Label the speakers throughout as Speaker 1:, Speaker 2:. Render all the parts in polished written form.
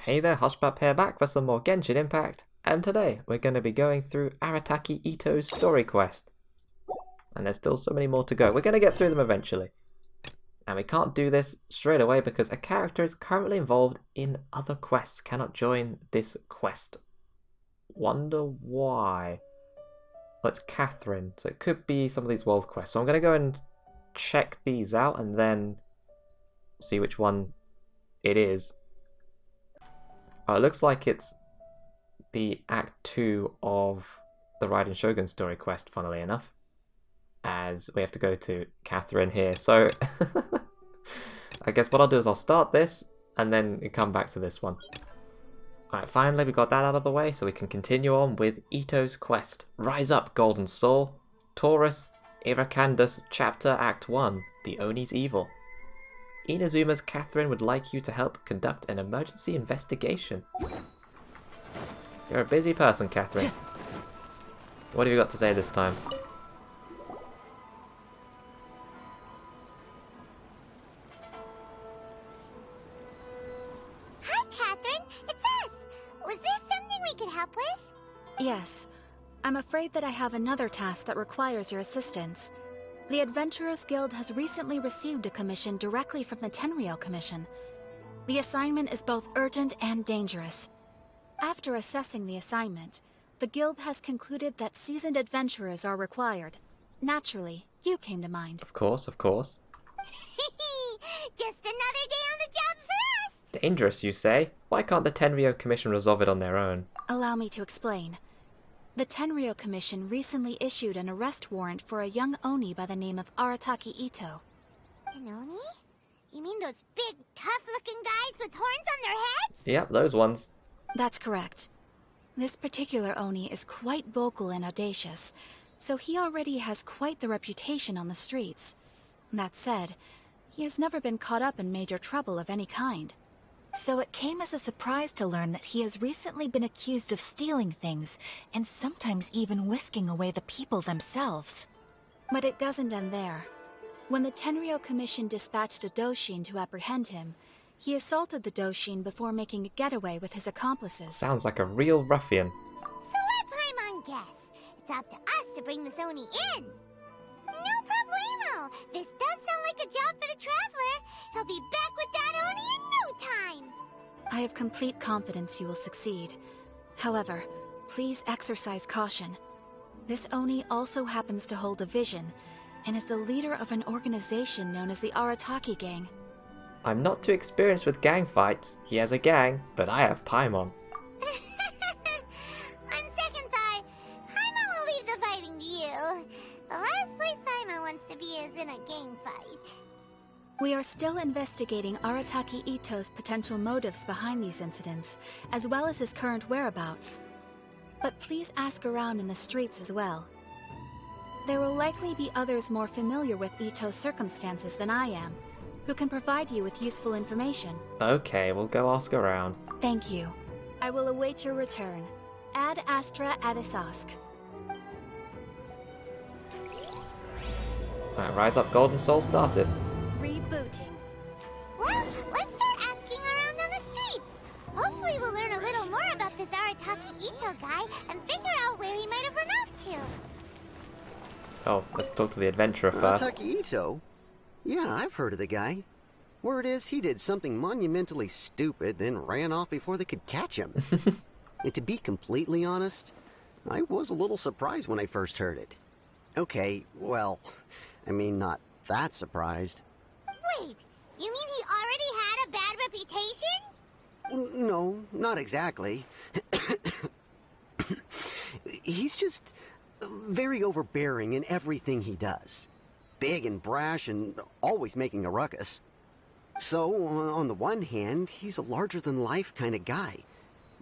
Speaker 1: Hey there, Hushpap here, back for some more Genshin Impact, and today we're going to be going through Arataki Itto's story quest. And there's still so many more to go. We're going to get through them eventually. And we can't do this straight away because a character is currently involved in other quests, cannot join this quest. Wonder why? Well, it's Catherine, so it could be some of these world quests. So I'm going to go and check these out and then see which one it is. Oh, it looks like it's the Act 2 of the Raiden Shogun story quest, funnily enough. As we have to go to Catherine here. So, I guess what I'll do is I'll start this and then come back to this one. Alright, finally we got that out of the way so we can continue on with Itto's quest. Rise up, Golden Soul. Taurus Iracundus Chapter Act 1, The Oni's Evil. Inazuma's Catherine would like you to help conduct an emergency investigation. You're a busy person, Catherine. What have you got to say this time?
Speaker 2: Hi, Catherine. It's us. Was there something we could help with?
Speaker 3: Yes. I'm afraid that I have another task that requires your assistance. The Adventurers Guild has recently received a commission directly from the Tenryou Commission. The assignment is both urgent and dangerous. After assessing the assignment, the Guild has concluded that seasoned adventurers are required. Naturally, you came to mind.
Speaker 1: Of course, of course.
Speaker 2: Just another day on the job for us!
Speaker 1: Dangerous, you say? Why can't the Tenryou Commission resolve it on their own?
Speaker 3: Allow me to explain. The Tenryou Commission recently issued an arrest warrant for a young Oni by the name of Arataki Itto.
Speaker 2: An Oni? You mean those big, tough-looking guys with horns on their heads?
Speaker 1: Yep, those ones.
Speaker 3: That's correct. This particular Oni is quite vocal and audacious, so he already has quite the reputation on the streets. That said, he has never been caught up in major trouble of any kind. So it came as a surprise to learn that he has recently been accused of stealing things, and sometimes even whisking away the people themselves. But it doesn't end there. When the Tenryou Commission dispatched a Doshin to apprehend him, he assaulted the Doshin before making a getaway with his accomplices.
Speaker 1: Sounds like a real ruffian.
Speaker 2: So let Paimon guess. It's up to us to bring this Oni in. No problemo. This does sound like a job for the Traveler. He'll be back with that Oni in no time.
Speaker 3: I have complete confidence you will succeed. However, please exercise caution. This Oni also happens to hold a vision, and is the leader of an organization known as the Arataki Gang.
Speaker 1: I'm not too experienced with gang fights. He has a gang, but I have Paimon.
Speaker 2: On second thought, Paimon will leave the fighting to you. The last place Paimon wants to be is in a gang fight.
Speaker 3: We are still investigating Arataki Itto's potential motives behind these incidents, as well as his current whereabouts. But please ask around in the streets as well. There will likely be others more familiar with Itto's circumstances than I am, who can provide you with useful information.
Speaker 1: Okay, we'll go ask around.
Speaker 3: Thank you. I will await your return. Ad Astra Avisask.
Speaker 1: Alright, Rise Up Golden Soul started.
Speaker 3: Rebooting.
Speaker 2: Well, let's start asking around on the streets. Hopefully we'll learn a little more about this Arataki Itto guy and figure out where he might have run off to.
Speaker 1: Oh, let's talk to the adventurer first.
Speaker 4: Arataki Itto? Yeah, I've heard of the guy. Word is he did something monumentally stupid, then ran off before they could catch him. And to be completely honest, I was a little surprised when I first heard it. Okay, well, I mean, not that surprised.
Speaker 2: Wait, you mean he already had a bad reputation?
Speaker 4: No, not exactly. He's just very overbearing in everything he does. Big and brash and always making a ruckus. So, on the one hand, he's a larger-than-life kind of guy.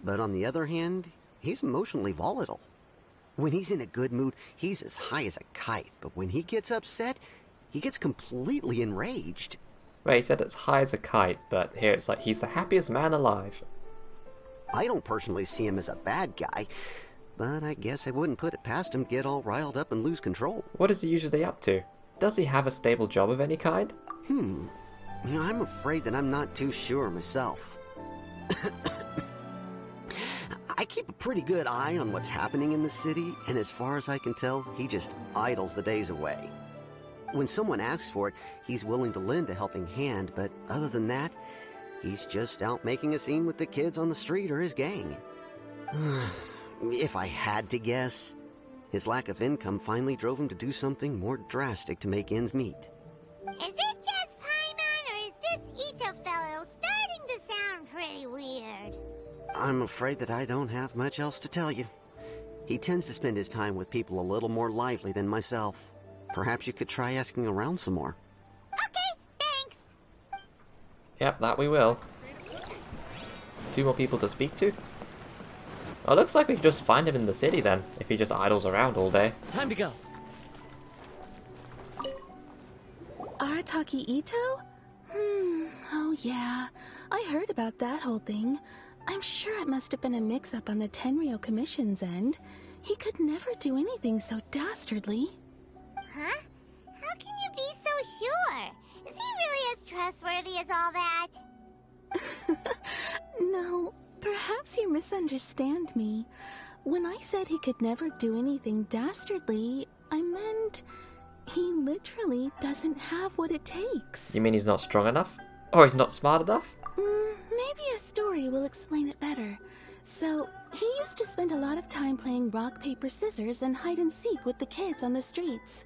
Speaker 4: But on the other hand, he's emotionally volatile. When he's in a good mood, he's as high as a kite. But when he gets upset, he gets completely enraged.
Speaker 1: Wait, he said it's high as a kite, but here it's like he's the happiest man alive.
Speaker 4: I don't personally see him as a bad guy, but I guess I wouldn't put it past him to get all riled up and lose control.
Speaker 1: What is he usually up to? Does he have a stable job of any kind?
Speaker 4: I'm afraid that I'm not too sure myself. keep a pretty good eye on what's happening in the city, and as far as I can tell, he just idles the days away. When someone asks for it, he's willing to lend a helping hand, but other than that, he's just out making a scene with the kids on the street or his gang. If I had to guess, his lack of income finally drove him to do something more drastic to make ends meet.
Speaker 2: Is it just Paimon, or is this Itto fellow starting to sound pretty weird?
Speaker 4: I'm afraid that I don't have much else to tell you. He tends to spend his time with people a little more lively than myself. Perhaps you could try asking around some more.
Speaker 2: Okay, thanks.
Speaker 1: Yep, that we will. 2 more people to speak to? Oh, looks like we could just find him in the city then, if he just idles around all day.
Speaker 5: Time to go.
Speaker 3: Arataki Itto? Oh yeah. I heard about that whole thing. I'm sure it must have been a mix-up on the Tenryou Commission's end. He could never do anything so dastardly.
Speaker 2: Huh? How can you be so sure? Is he really as trustworthy as all that?
Speaker 3: No, perhaps you misunderstand me. When I said he could never do anything dastardly, I meant he literally doesn't have what it takes.
Speaker 1: You mean he's not strong enough? Or he's not smart enough?
Speaker 3: Maybe a story will explain it better. So, he used to spend a lot of time playing rock, paper, scissors and hide and seek with the kids on the streets.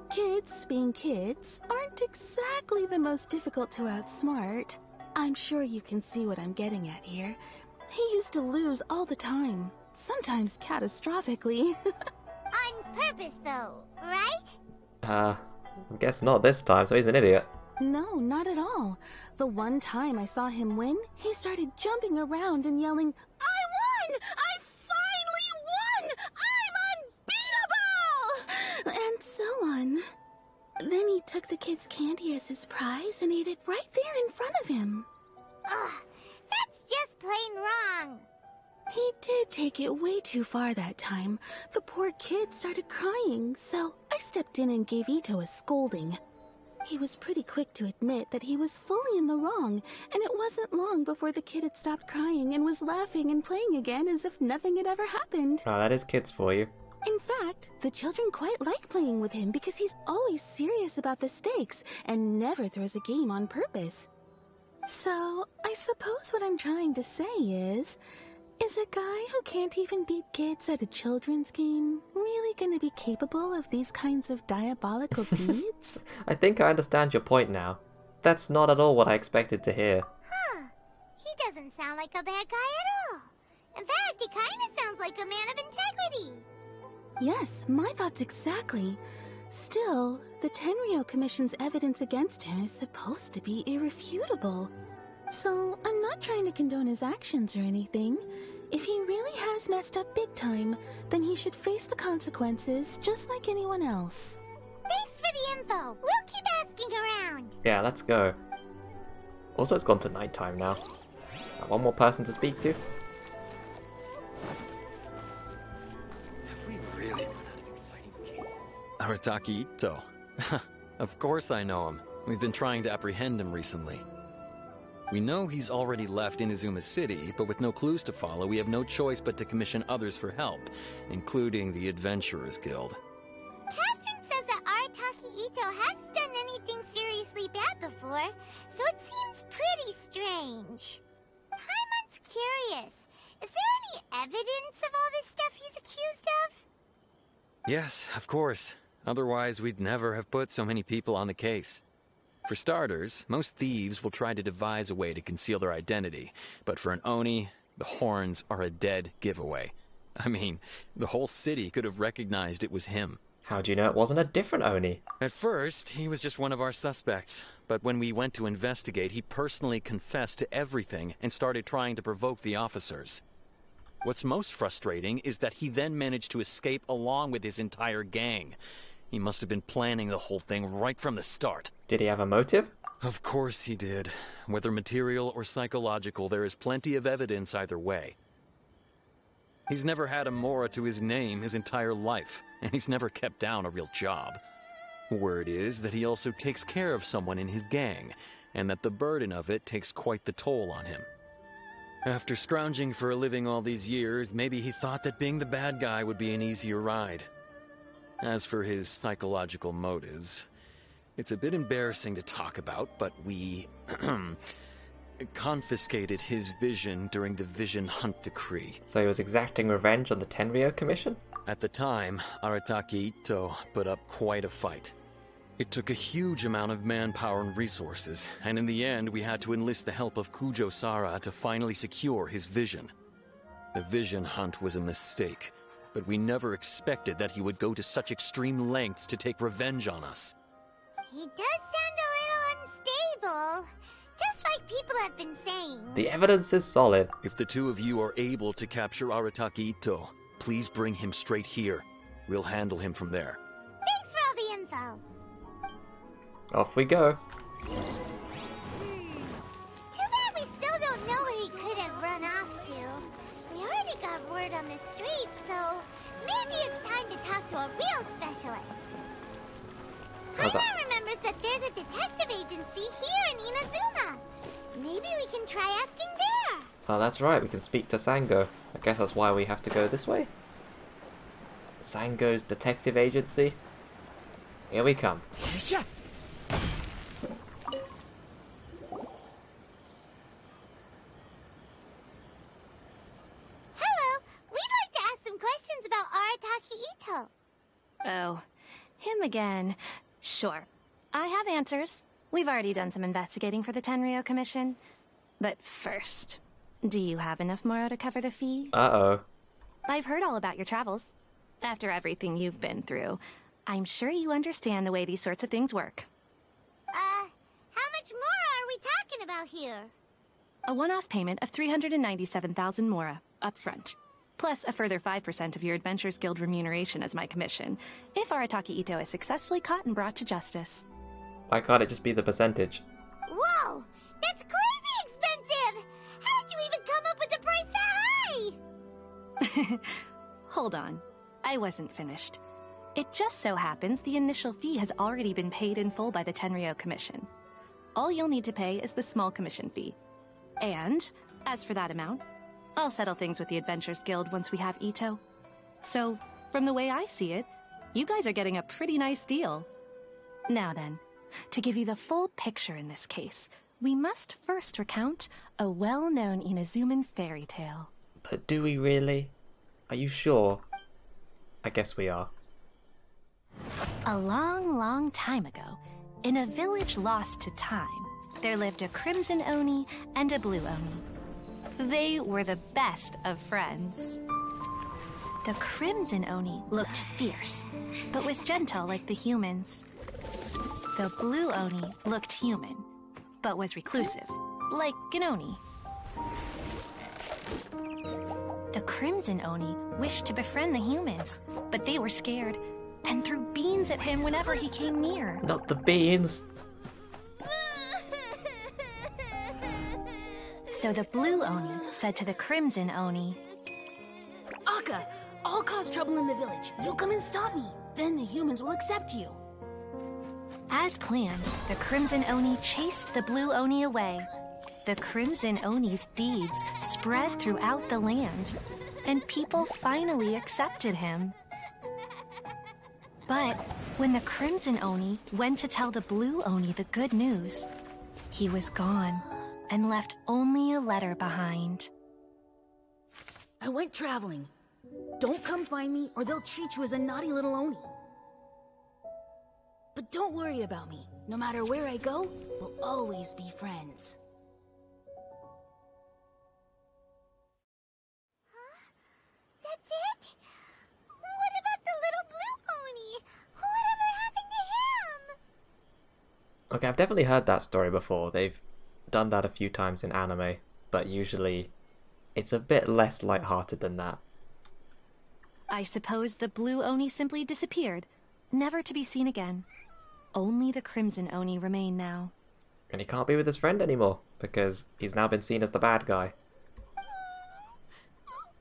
Speaker 3: Kids, being kids, aren't exactly the most difficult to outsmart. I'm sure you can see what I'm getting at here. He used to lose all the time, sometimes catastrophically.
Speaker 2: On purpose, though, right?
Speaker 1: I guess not this time, so he's an idiot.
Speaker 3: No, not at all. The one time I saw him win, he started jumping around and yelling, "I won! I finally won! I'm unbeatable!" And so on. Then he took the kid's candy as his prize and ate it right there in front of him.
Speaker 2: Ugh, that's just plain wrong.
Speaker 3: He did take it way too far that time. The poor kid started crying, so I stepped in and gave Itto a scolding. He was pretty quick to admit that he was fully in the wrong, and it wasn't long before the kid had stopped crying and was laughing and playing again as if nothing had ever happened.
Speaker 1: Oh, that is kids for you.
Speaker 3: In fact, the children quite like playing with him because he's always serious about the stakes and never throws a game on purpose. So, I suppose what I'm trying to say is a guy who can't even beat kids at a children's game really gonna be capable of these kinds of diabolical deeds?
Speaker 1: I think I understand your point now. That's not at all what I expected to hear.
Speaker 2: Huh. He doesn't sound like a bad guy at all. In fact, he kind of sounds like a man of integrity.
Speaker 3: Yes, my thoughts exactly. Still, the Tenryou Commission's evidence against him is supposed to be irrefutable. So, I'm not trying to condone his actions or anything. If he really has messed up big time, then he should face the consequences just like anyone else.
Speaker 2: Thanks for the info. We'll keep asking around.
Speaker 1: Yeah, let's go. Also, it's gone to nighttime now. One more person to speak to.
Speaker 5: Have we really run out of exciting cases? Arataki Itto. Of course I know him. We've been trying to apprehend him recently. We know he's already left Inazuma City, but with no clues to follow, we have no choice but to commission others for help, including the Adventurers Guild.
Speaker 2: Catherine says that Arataki Itto hasn't done anything seriously bad before, so it seems pretty strange. Paimon's curious. Is there any evidence of all this stuff he's accused of?
Speaker 5: Yes, of course. Otherwise, we'd never have put so many people on the case. For starters, most thieves will try to devise a way to conceal their identity, but for an Oni, the horns are a dead giveaway. I mean, the whole city could have recognized it was him.
Speaker 1: How do you know it wasn't a different Oni?
Speaker 5: At first, he was just one of our suspects, but when we went to investigate, he personally confessed to everything and started trying to provoke the officers. What's most frustrating is that he then managed to escape along with his entire gang. He must have been planning the whole thing right from the start.
Speaker 1: Did he have a motive?
Speaker 5: Of course he did. Whether material or psychological, there is plenty of evidence either way. He's never had a Mora to his name his entire life, and he's never kept down a real job. Word is that he also takes care of someone in his gang, and that the burden of it takes quite the toll on him. After scrounging for a living all these years, maybe he thought that being the bad guy would be an easier ride. As for his psychological motives, it's a bit embarrassing to talk about, but we confiscated his vision during the Vision Hunt Decree.
Speaker 1: So he was exacting revenge on the Tenryou Commission?
Speaker 5: At the time, Arataki Itto put up quite a fight. It took a huge amount of manpower and resources, and in the end we had to enlist the help of Kujo-Sara to finally secure his vision. The Vision Hunt was a mistake, but we never expected that he would go to such extreme lengths to take revenge on us.
Speaker 2: He does sound a little unstable, just like people have been saying.
Speaker 1: The evidence is solid.
Speaker 5: If the two of you are able to capture Arataki Itto, please bring him straight here. We'll handle him from there.
Speaker 2: Thanks for all the info.
Speaker 1: Off we go.
Speaker 2: Too bad we still don't know where he could have run off to. We already got word on the street, so maybe it's time to talk to a real specialist.
Speaker 1: How's that?
Speaker 2: Paimon remembers that there's a detective agency here in Inazuma. Maybe we can try asking there.
Speaker 1: Oh, that's right, we can speak to Sango. I guess that's why we have to go this way. Sango's detective agency. Here we come.
Speaker 2: Hello, we'd like to ask some questions about Arataki Itto.
Speaker 3: Oh, him again. Sure. I have answers. We've already done some investigating for the Tenryou Commission. But first, do you have enough Moro to cover the fee?
Speaker 1: Uh-oh.
Speaker 3: I've heard all about your travels. After everything you've been through, I'm sure you understand the way these sorts of things work.
Speaker 2: How much more are we talking about here?
Speaker 3: A one-off payment of 397,000 Mora, up front. Plus a further 5% of your Adventures Guild remuneration as my commission, if Arataki Itto is successfully caught and brought to justice.
Speaker 1: Why can't it just be the percentage?
Speaker 2: Whoa! That's crazy expensive! How did you even come up with the price that high?
Speaker 3: Hold on. I wasn't finished. It just so happens the initial fee has already been paid in full by the Tenryou Commission. All you'll need to pay is the small commission fee. And, as for that amount, I'll settle things with the Adventures Guild once we have Itto. So, from the way I see it, you guys are getting a pretty nice deal. Now then, to give you the full picture in this case, we must first recount a well-known Inazuman fairy tale.
Speaker 1: But do we really? Are you sure? I guess we are.
Speaker 3: A long, long time ago, in a village lost to time, there lived a Crimson Oni and a Blue Oni. They were the best of friends. The Crimson Oni looked fierce, but was gentle like the humans. The Blue Oni looked human, but was reclusive, like an Oni. The Crimson Oni wished to befriend the humans, but they were scared and threw beans at him whenever he came near.
Speaker 1: Not the beans!
Speaker 3: So the Blue Oni said to the Crimson Oni,
Speaker 6: Akka, I'll cause trouble in the village. You come and stop me. Then the humans will accept you.
Speaker 3: as planned, the Crimson Oni chased the Blue Oni away. The Crimson Oni's deeds spread throughout the land, and people finally accepted him. But when the Crimson Oni went to tell the Blue Oni the good news, he was gone and left only a letter behind.
Speaker 6: I went traveling. Don't come find me or they'll treat you as a naughty little Oni. But don't worry about me. No matter where I go, we'll always be friends.
Speaker 2: That's it? What about the little Blue Oni? Whatever happened to him?
Speaker 1: Okay, I've definitely heard that story before. They've done that a few times in anime, but usually it's a bit less lighthearted than that.
Speaker 3: I suppose the Blue Oni simply disappeared, never to be seen again. Only the Crimson Oni remain now.
Speaker 1: And he can't be with his friend anymore, because he's now been seen as the bad guy.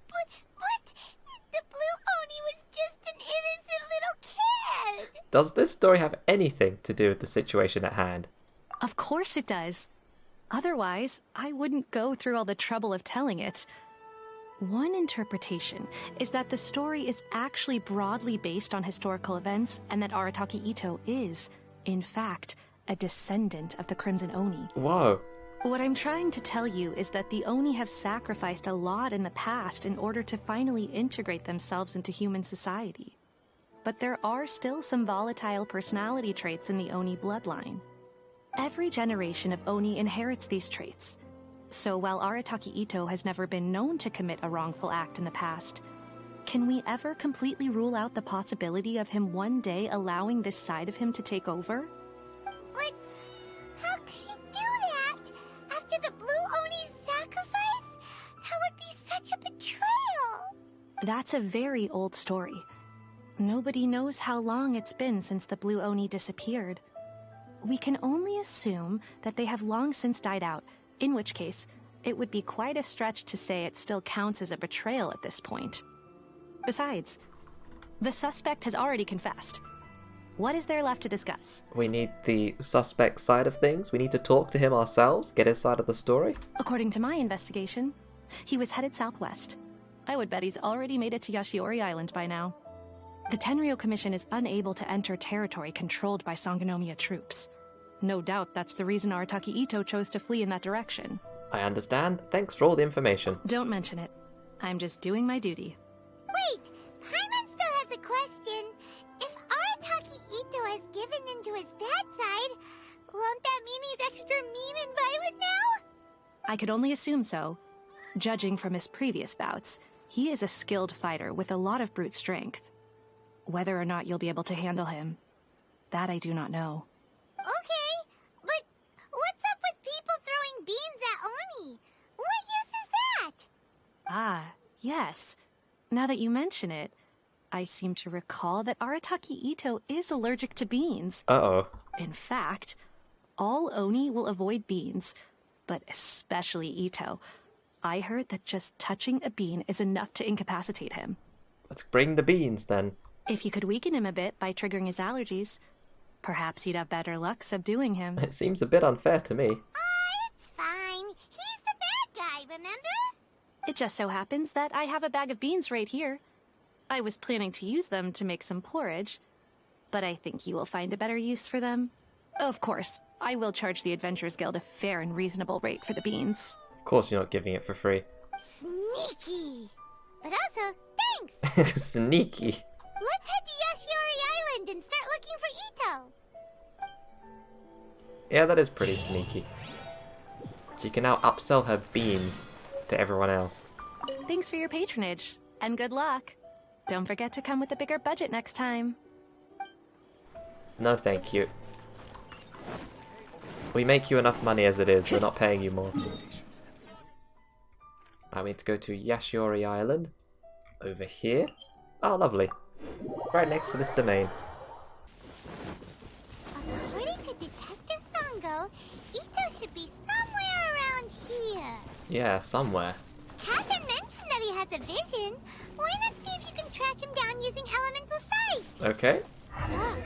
Speaker 2: But the Blue Oni was just an innocent little kid.
Speaker 1: Does this story have anything to do with the situation at hand?
Speaker 3: Of course it does.
Speaker 7: Otherwise, I wouldn't go through all the trouble of telling it. One interpretation is that the story is actually broadly based on historical events and that Arataki Itto is, in fact, a descendant of the Crimson Oni.
Speaker 1: Whoa.
Speaker 7: What I'm trying to tell you is that the Oni have sacrificed a lot in the past in order to finally integrate themselves into human society. But there are still some volatile personality traits in the Oni bloodline. Every generation of Oni inherits these traits. So while Arataki Itto has never been known to commit a wrongful act in the past, can we ever completely rule out the possibility of him one day allowing this side of him to take over?
Speaker 2: But how could he do that? After the Blue Oni's sacrifice? That would be such a betrayal!
Speaker 7: That's a very old story. Nobody knows how long it's been since the Blue Oni disappeared. We can only assume that they have long since died out, in which case, it would be quite a stretch to say it still counts as a betrayal at this point. Besides, the suspect has already confessed. What is there left to discuss?
Speaker 1: We need the suspect side of things. We need to talk to him ourselves, get his side of the story.
Speaker 7: According to my investigation, he was headed southwest. I would bet he's already made it to Yashiori Island by now. The Tenryo Commission is unable to enter territory controlled by Sangonomiya troops. No doubt that's the reason Arataki Itto chose to flee in that direction.
Speaker 1: I understand. Thanks for all the information.
Speaker 7: Don't mention it. I'm just doing my duty.
Speaker 2: Wait, Paimon still has a question. If Arataki Itto has given into his bad side, won't that mean he's extra mean and violent now?
Speaker 7: I could only assume so. Judging from his previous bouts, he is a skilled fighter with a lot of brute strength. Whether or not you'll be able to handle him, that I do not know.
Speaker 2: Okay, but what's up with people throwing beans at Oni? What use is that?
Speaker 7: Ah, yes. Now that you mention it, I seem to recall that Arataki Itto is allergic to beans.
Speaker 1: Uh-oh.
Speaker 7: In fact, all Oni will avoid beans, but especially Itto. I heard that just touching a bean is enough to incapacitate him.
Speaker 1: Let's bring the beans then.
Speaker 7: If you could weaken him a bit by triggering his allergies, perhaps you'd have better luck subduing him.
Speaker 1: It seems a bit unfair to me.
Speaker 2: It's fine. He's the bad guy, remember?
Speaker 7: It just so happens that I have a bag of beans right here. I was planning to use them to make some porridge, but I think you will find a better use for them. Of course, I will charge the Adventurers Guild a fair and reasonable rate for the beans.
Speaker 1: Of course you're not giving it for free.
Speaker 2: Sneaky. But also, thanks.
Speaker 1: Sneaky.
Speaker 2: Let's head to Yashiori Island and start looking for Itto.
Speaker 1: Yeah, that is pretty sneaky. She can now upsell her beans to everyone else.
Speaker 7: Thanks for your patronage, and good luck. Don't forget to come with a bigger budget next time.
Speaker 1: No, thank you. We make you enough money as it is, we're not paying you more. I need to go to Yashiori Island. Over here. Oh, lovely. Right next to this domain.
Speaker 2: According to Detective Sango, Itto should be somewhere around here.
Speaker 1: Yeah, somewhere.
Speaker 2: Catherine mentioned that he has a vision. Why not see if you can track him down using elemental sight?
Speaker 1: Okay.
Speaker 2: Look,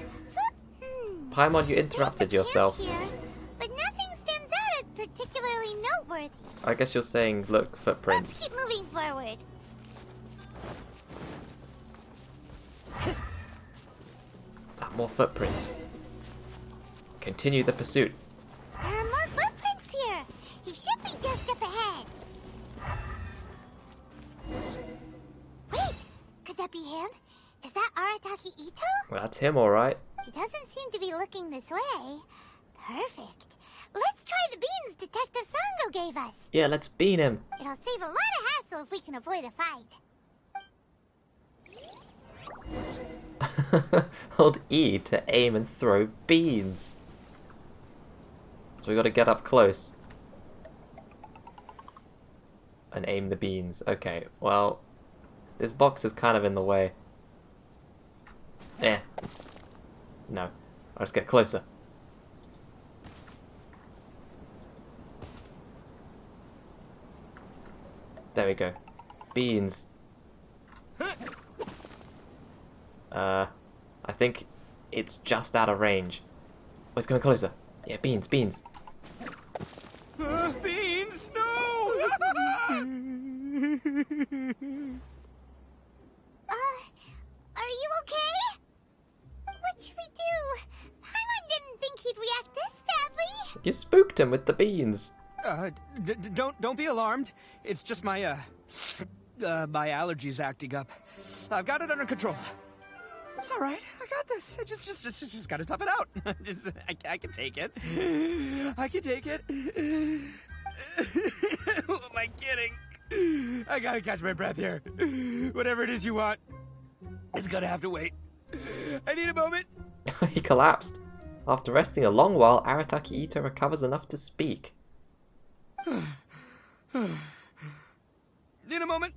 Speaker 1: Paimon, you interrupted
Speaker 2: There's a
Speaker 1: yourself.
Speaker 2: camp here, but nothing stands out as particularly noteworthy.
Speaker 1: I guess you're saying, look,
Speaker 2: Let's
Speaker 1: footprints.
Speaker 2: keep moving forward.
Speaker 1: More footprints. Continue the pursuit.
Speaker 2: There are more footprints here. He should be just up ahead. Wait, could that be him? Is that Arataki Itto?
Speaker 1: Well, that's him, alright.
Speaker 2: He doesn't seem to be looking this way. Perfect. Let's try the beans Detective Sango gave us.
Speaker 1: Yeah, let's bean him.
Speaker 2: It'll save a lot of hassle if we can avoid a fight.
Speaker 1: Hold E to aim and throw beans. So we gotta get up close. And aim the beans. Okay, well, this box is kind of in the way. Eh. No. Let's get closer. There we go. Beans. I think it's just out of range. Oh, it's coming closer. Yeah, beans, beans. You spooked him with the beans.
Speaker 8: Don't be alarmed. It's just my my allergies acting up. I've got it under control. It's all right. I got this. I just gotta tough it out. I can take it. I can take it. Who am I kidding? I gotta catch my breath here. Whatever it is you want, it's gonna have to wait. I need a moment.
Speaker 1: He collapsed. After resting a long while, Arataki Itto recovers enough to speak.
Speaker 8: Need a moment.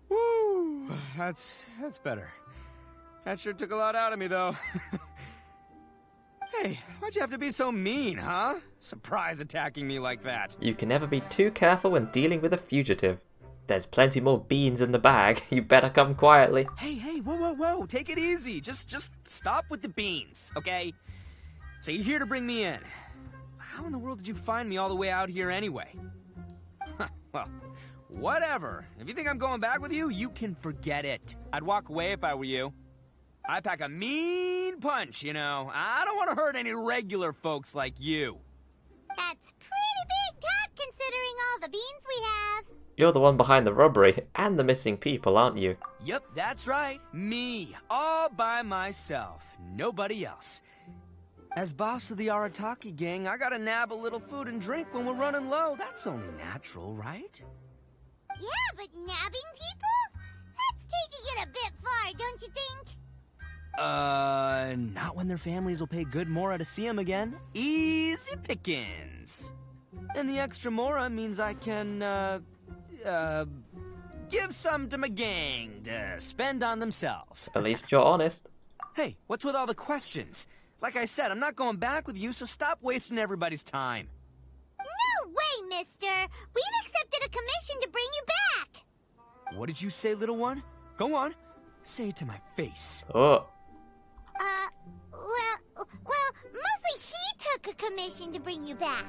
Speaker 8: Woo, that's better. That sure took a lot out of me, though. Hey, why'd you have to be so mean, huh? Surprise attacking me like that.
Speaker 1: You can never be too careful when dealing with a fugitive. There's plenty more beans in the bag. You better come quietly.
Speaker 8: Hey, whoa. Take it easy. Just stop with the beans, okay? So you're here to bring me in. How in the world did you find me all the way out here anyway? Well, whatever. If you think I'm going back with you, you can forget it. I'd walk away if I were you. I pack a mean punch, you know. I don't want to hurt any regular folks like you.
Speaker 2: That's pretty big talk considering all the beans we have.
Speaker 1: You're the one behind the robbery and the missing people, aren't you?
Speaker 8: Yep, that's right. Me. All by myself. Nobody else. As boss of the Arataki gang, I gotta nab a little food and drink when we're running low. That's only natural, right?
Speaker 2: Yeah, but nabbing people? That's taking it a bit far, don't you think?
Speaker 8: Not when their families will pay good mora to see them again. Easy pickings. And the extra mora means I can, give some to my gang to spend on themselves.
Speaker 1: At least you're honest.
Speaker 8: Hey, what's with all the questions? Like I said, I'm not going back with you, so stop wasting everybody's time.
Speaker 2: No way, mister! We've accepted a commission to bring you back!
Speaker 8: What did you say, little one? Go on. Say it to my face.
Speaker 1: Oh.
Speaker 2: Well, mostly he took a commission to bring you back.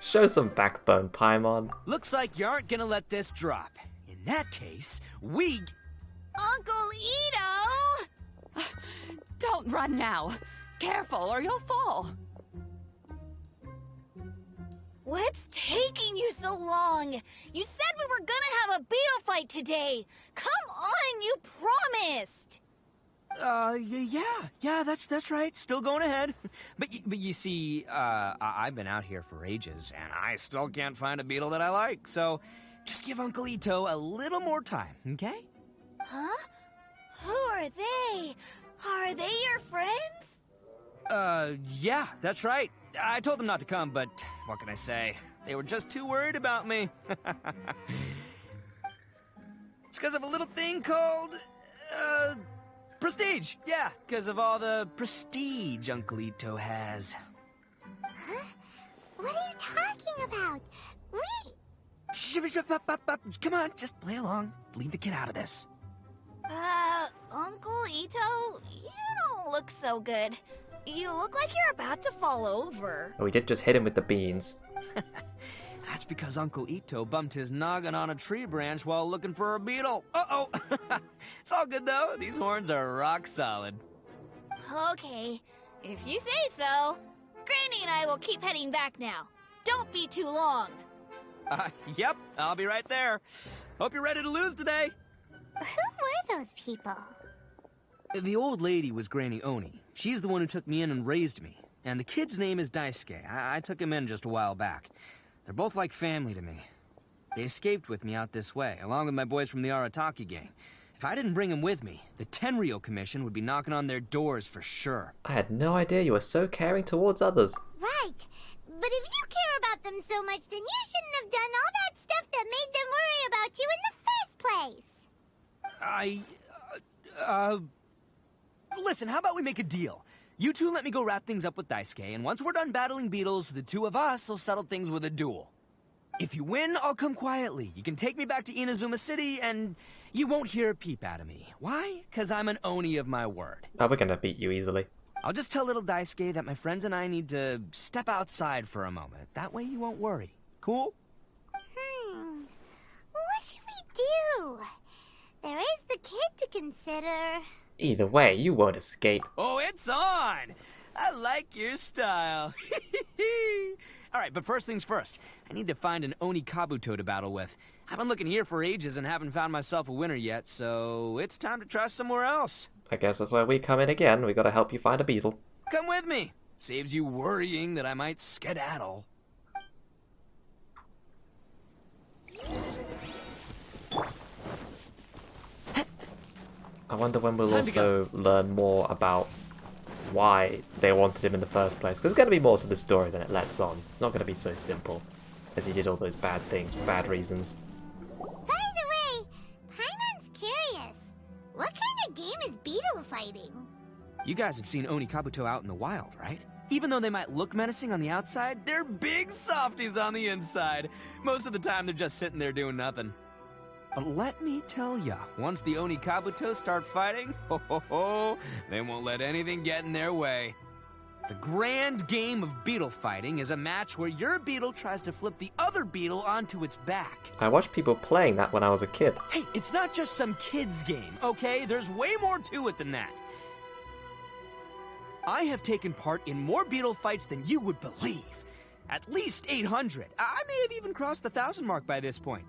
Speaker 1: Show some backbone, Paimon.
Speaker 8: Looks like you aren't gonna let this drop. In that case,
Speaker 3: Uncle Itto! Don't run now. Careful or you'll fall.
Speaker 6: What's taking you so long? You said we were gonna have a beetle fight today. Come on, you promised.
Speaker 8: Yeah, that's right. Still going ahead. But you see, I've been out here for ages, and I still can't find a beetle that I like. So, just give Uncle Itto a little more time, okay?
Speaker 6: Huh? Who are they? Are they your friends?
Speaker 8: Yeah, that's right. I told them not to come, but what can I say? They were just too worried about me. It's because of a little thing called, prestige. Yeah, because of all the prestige Uncle Itto has.
Speaker 2: Huh? What are you talking about?
Speaker 8: Come on, just play along. Leave the kid out of this.
Speaker 6: Uncle Itto, you don't look so good. You look like you're about to fall over.
Speaker 1: Oh, we did just hit him with the beans.
Speaker 8: That's because Uncle Itto bumped his noggin on a tree branch while looking for a beetle. Uh-oh! It's all good, though. These horns are rock solid.
Speaker 6: Okay, if you say so. Granny and I will keep heading back now. Don't be too long.
Speaker 8: Yep, I'll be right there. Hope you're ready to lose today.
Speaker 2: Who were those people?
Speaker 8: The old lady was Granny Oni. She's the one who took me in and raised me. And the kid's name is Daisuke. I took him in just a while back. They're both like family to me. They escaped with me out this way, along with my boys from the Arataki gang. If I didn't bring them with me, the Tenryou Commission would be knocking on their doors for sure.
Speaker 1: I had no idea you were so caring towards others.
Speaker 2: Right. But if you care about them so much, then you shouldn't have done all that stuff that made them worry about you in the first place.
Speaker 8: Listen, how about we make a deal? You two let me go wrap things up with Daisuke, and once we're done battling beetles, the two of us will settle things with a duel. If you win, I'll come quietly. You can take me back to Inazuma City, and you won't hear a peep out of me. Why? 'Cause I'm an Oni of my word.
Speaker 1: Oh, we're gonna beat you easily.
Speaker 8: I'll just tell little Daisuke that my friends and I need to step outside for a moment. That way you won't worry. Cool?
Speaker 2: What should we do? There is the kid to consider.
Speaker 1: Either way, you won't escape.
Speaker 8: Oh, it's on! I like your style. Alright, but first things first. I need to find an Oni Kabuto to battle with. I've been looking here for ages and haven't found myself a winner yet, so it's time to try somewhere else.
Speaker 1: I guess that's where we come in again. We gotta help you find a beetle.
Speaker 8: Come with me. Saves you worrying that I might skedaddle.
Speaker 1: I wonder when we'll also learn more about why they wanted him in the first place. Because there's going to be more to the story than it lets on. It's not going to be so simple as he did all those bad things for bad reasons.
Speaker 2: By the way, Paimon's curious. What kind of game is beetle fighting?
Speaker 8: You guys have seen Oni Kabuto out in the wild, right? Even though they might look menacing on the outside, they're big softies on the inside. Most of the time, they're just sitting there doing nothing. But let me tell ya, once the Oni Kabuto start fighting, they won't let anything get in their way. The grand game of beetle fighting is a match where your beetle tries to flip the other beetle onto its back.
Speaker 1: I watched people playing that when I was a kid.
Speaker 8: Hey, it's not just some kid's game, okay? There's way more to it than that. I have taken part in more beetle fights than you would believe. At least 800. I may have even crossed the 1,000 mark by this point.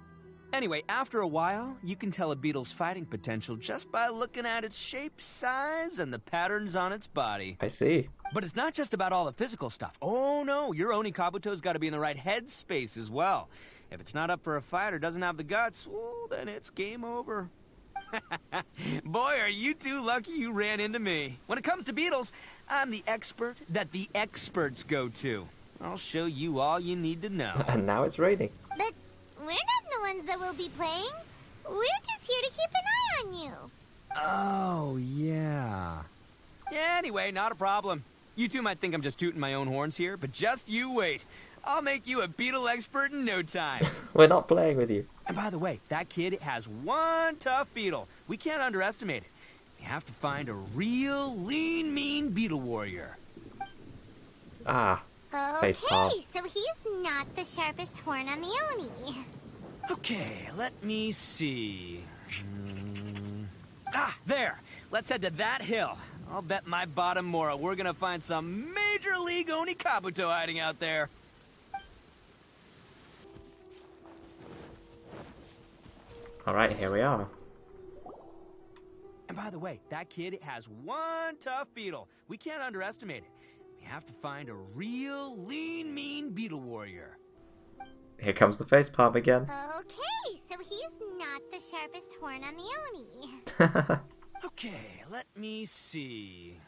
Speaker 8: Anyway, after a while, you can tell a beetle's fighting potential just by looking at its shape, size, and the patterns on its body.
Speaker 1: I see.
Speaker 8: But it's not just about all the physical stuff. Oh no, your Oni Kabuto's got to be in the right headspace as well. If it's not up for a fight or doesn't have the guts, well, then it's game over. Boy, are you two lucky you ran into me. When it comes to beetles, I'm the expert that the experts go to. I'll show you all you need to know.
Speaker 1: And now it's raining.
Speaker 2: But we're not the ones that will be playing. We're just here to keep an eye on you.
Speaker 8: Oh, yeah. Anyway, not a problem. You two might think I'm just tooting my own horns here, but just you wait. I'll make you a beetle expert in no time.
Speaker 1: We're not playing with you.
Speaker 8: And by the way, that kid has one tough beetle. We can't underestimate it. We have to find a real lean, mean beetle warrior.
Speaker 1: Ah.
Speaker 2: Okay, so he's not the sharpest horn on the Oni.
Speaker 8: Okay, let me see. There. Let's head to that hill. I'll bet my bottom moral we're gonna find some major league Oni Kabuto hiding out there.
Speaker 1: Alright, here we are.
Speaker 8: And by the way, that kid has one tough beetle. We can't underestimate it. We have to find a real lean, mean beetle warrior.
Speaker 1: Here comes the face palm again.
Speaker 2: Okay, so he's not the sharpest horn on the Oni.
Speaker 8: Okay, let me see.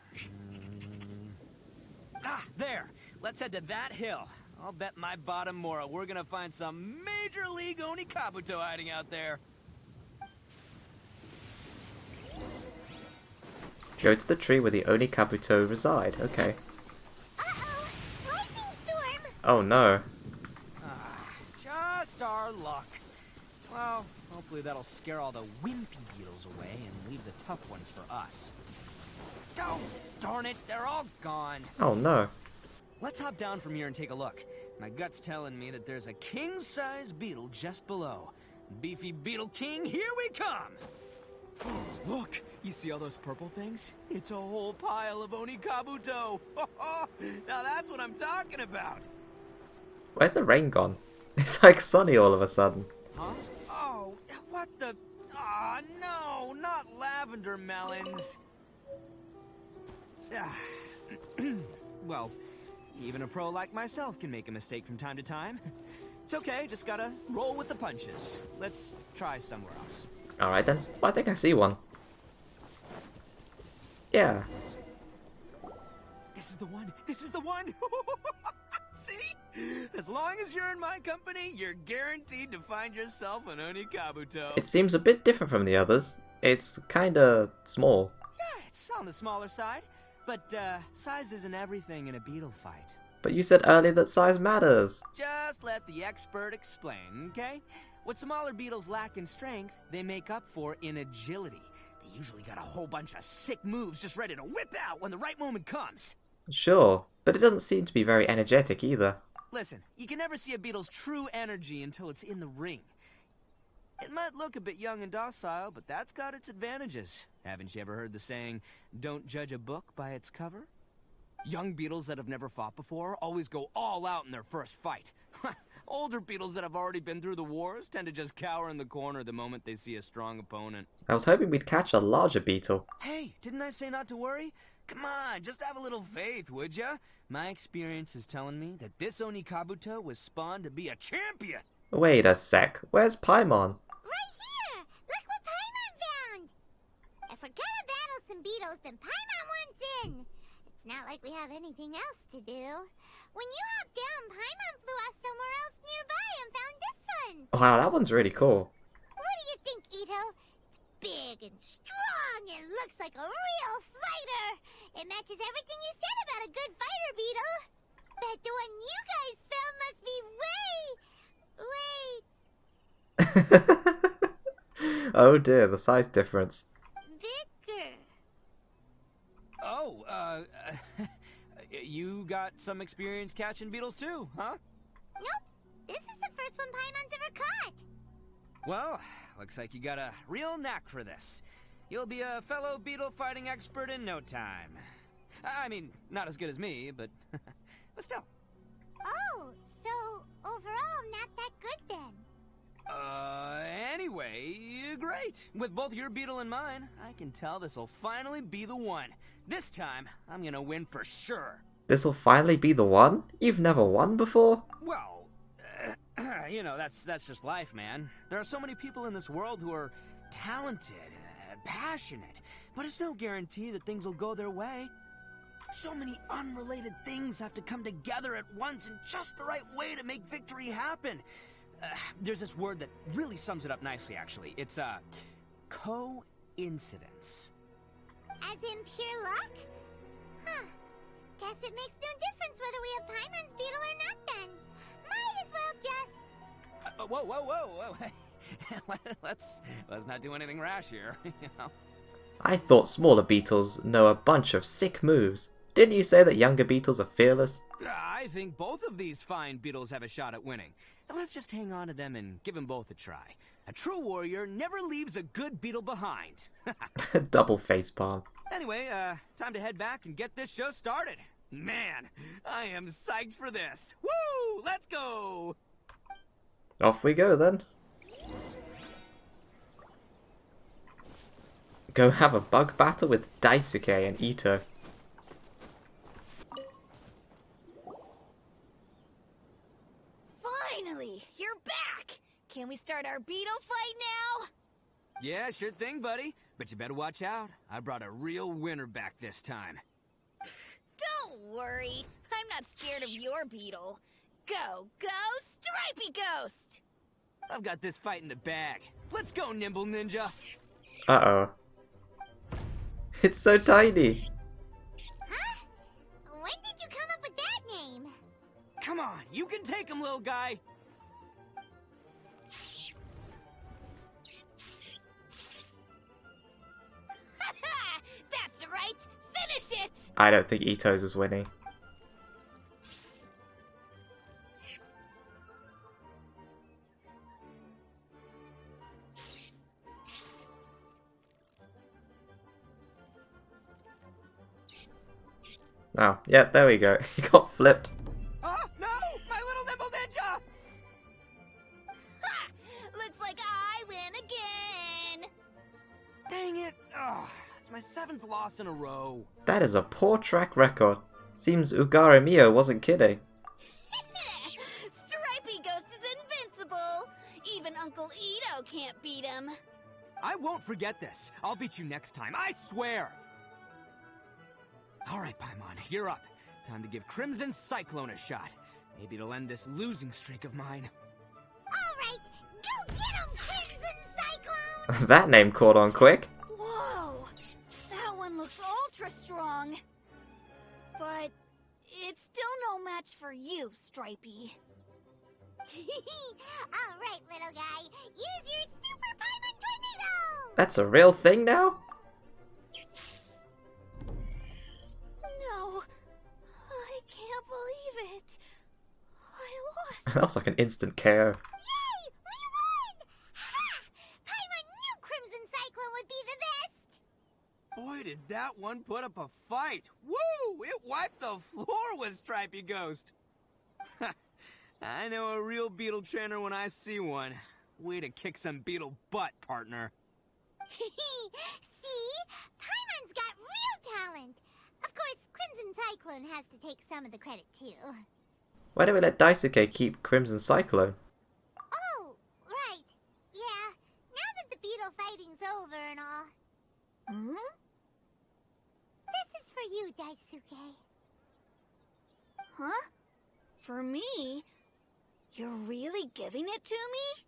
Speaker 8: There. Let's head to that hill. I'll bet my bottom moral we're gonna find some major league Oni Kabuto hiding out there.
Speaker 1: Go to the tree where the Oni Kabuto reside. Okay.
Speaker 2: Uh-oh! Lightning storm!
Speaker 1: Oh no.
Speaker 8: Just our luck. Well, hopefully that'll scare all the wimpy beetles away and leave the tough ones for us. Oh, darn it, they're all gone.
Speaker 1: Oh no.
Speaker 8: Let's hop down from here and take a look. My gut's telling me that there's a king-size beetle just below. Beefy Beetle King, here we come! Look, you see all those purple things? It's a whole pile of Oni Kabuto. Now that's what I'm talking about.
Speaker 1: Where's the rain gone? It's like sunny all of a sudden.
Speaker 8: Huh? Oh, what the... Ah, no, not lavender melons. Well, even a pro like myself can make a mistake from time to time. It's okay, just gotta roll with the punches. Let's try somewhere else.
Speaker 1: Alright then. Well, I think I see one. Yeah.
Speaker 8: This is the one! This is the one! See? As long as you're in my company, you're guaranteed to find yourself an Oni Kabuto.
Speaker 1: It seems a bit different from the others. It's kinda small.
Speaker 8: Yeah, it's on the smaller side. But, size isn't everything in a beetle fight.
Speaker 1: But you said earlier that size matters.
Speaker 8: Just let the expert explain, okay? What smaller beetles lack in strength, they make up for in agility. They usually got a whole bunch of sick moves just ready to whip out when the right moment comes.
Speaker 1: Sure, but it doesn't seem to be very energetic either.
Speaker 8: Listen, you can never see a beetle's true energy until it's in the ring. It might look a bit young and docile, but that's got its advantages. Haven't you ever heard the saying, don't judge a book by its cover? Young beetles that have never fought before always go all out in their first fight. Older beetles that have already been through the wars tend to just cower in the corner the moment they see a strong opponent.
Speaker 1: I was hoping we'd catch a larger beetle.
Speaker 8: Hey, didn't I say not to worry? Come on, just have a little faith, would ya? My experience is telling me that this Oni Kabuto was spawned to be a champion.
Speaker 1: Wait a sec, where's Paimon?
Speaker 2: Right here! Look what Paimon found! If we're gonna battle some beetles, then Paimon wants in! It's not like we have anything else to do. When you hopped down, Paimon flew off somewhere else nearby and found this one!
Speaker 1: Wow, that one's really cool.
Speaker 2: What do you think, Itto? It's big and strong and looks like a real fighter! It matches everything you said about a good fighter beetle! Bet the one you guys found must be
Speaker 1: Oh dear, the size difference.
Speaker 2: bigger.
Speaker 8: Oh, you got some experience catching beetles too, huh?
Speaker 2: Nope, this is the first one Paimon's ever caught.
Speaker 8: Well, looks like you got a real knack for this. You'll be a fellow beetle fighting expert in no time. I mean, not as good as me, but still.
Speaker 2: Oh, so overall not that good then.
Speaker 8: Anyway, great. With both your beetle and mine, I can tell this'll finally be the one. This time, I'm gonna win for sure.
Speaker 1: This'll finally be the one? You've never won before?
Speaker 8: Well, you know, that's just life, man. There are so many people in this world who are talented, passionate, but it's no guarantee that things will go their way. So many unrelated things have to come together at once in just the right way to make victory happen. There's this word that really sums it up nicely, actually. It's, coincidence.
Speaker 2: As in pure luck? Huh. Guess it makes no difference whether we have Paimon's beetle or not then. Might as well just...
Speaker 8: Whoa. let's not do anything rash here, you know?
Speaker 1: I thought smaller beetles know a bunch of sick moves. Didn't you say that younger beetles are fearless?
Speaker 8: I think both of these fine beetles have a shot at winning. Let's just hang on to them and give them both a try. A true warrior never leaves a good beetle behind.
Speaker 1: Double facepalm.
Speaker 8: Anyway, time to head back and get this show started. Man, I am psyched for this. Woo! Let's go!
Speaker 1: Off we go then. Go have a bug battle with Daisuke and Itto.
Speaker 6: Finally, you're back! Can we start our beetle fight now?
Speaker 8: Yeah, sure thing, buddy. But you better watch out. I brought a real winner back this time.
Speaker 6: Don't worry, I'm not scared of your beetle. Go, Stripey Ghost!
Speaker 8: I've got this fight in the bag. Let's go, Nimble Ninja!
Speaker 1: Uh-oh. It's so tiny.
Speaker 2: Huh? When did you come up with that name?
Speaker 8: Come on, you can take him, little guy!
Speaker 6: That's right! Finish it!
Speaker 1: I don't think Itto's is winning. Oh, yeah, there we go. He got flipped.
Speaker 8: Oh, no! My little Nimble Ninja!
Speaker 6: Ha! Looks like I win again!
Speaker 8: Dang it! Oh, it's my 7th loss in a row.
Speaker 1: That is a poor track record. Seems Ugara Mio wasn't kidding.
Speaker 6: Stripey Ghost is invincible! Even Uncle Itto can't beat him.
Speaker 8: I won't forget this. I'll beat you next time, I swear! Alright, Paimon, you're up. Time to give Crimson Cyclone a shot. Maybe it'll end this losing streak of mine.
Speaker 2: Alright, go get him, Crimson Cyclone!
Speaker 1: That name caught on quick.
Speaker 6: Whoa! That one looks ultra strong. But it's still no match for you, Stripey.
Speaker 2: Alright, little guy, use your Super Paimon Tornado!
Speaker 1: That's a real thing now?
Speaker 6: No, I can't believe it. I lost.
Speaker 1: That was like an instant KO.
Speaker 2: Yay! We won! Ha!
Speaker 8: one put up a fight. Woo! It wiped the floor with Stripey Ghost. I know a real beetle trainer when I see one. Way to kick some beetle butt, partner.
Speaker 2: See? Paimon's got real talent. Of course, Crimson Cyclone has to take some of the credit, too.
Speaker 1: Why don't we let Daisuke keep Crimson Cyclone?
Speaker 2: Oh, right. Yeah, now that the beetle fighting's over and all.
Speaker 6: Hmm?
Speaker 2: This is for you, Daisuke.
Speaker 6: Huh? For me? You're really giving it to me?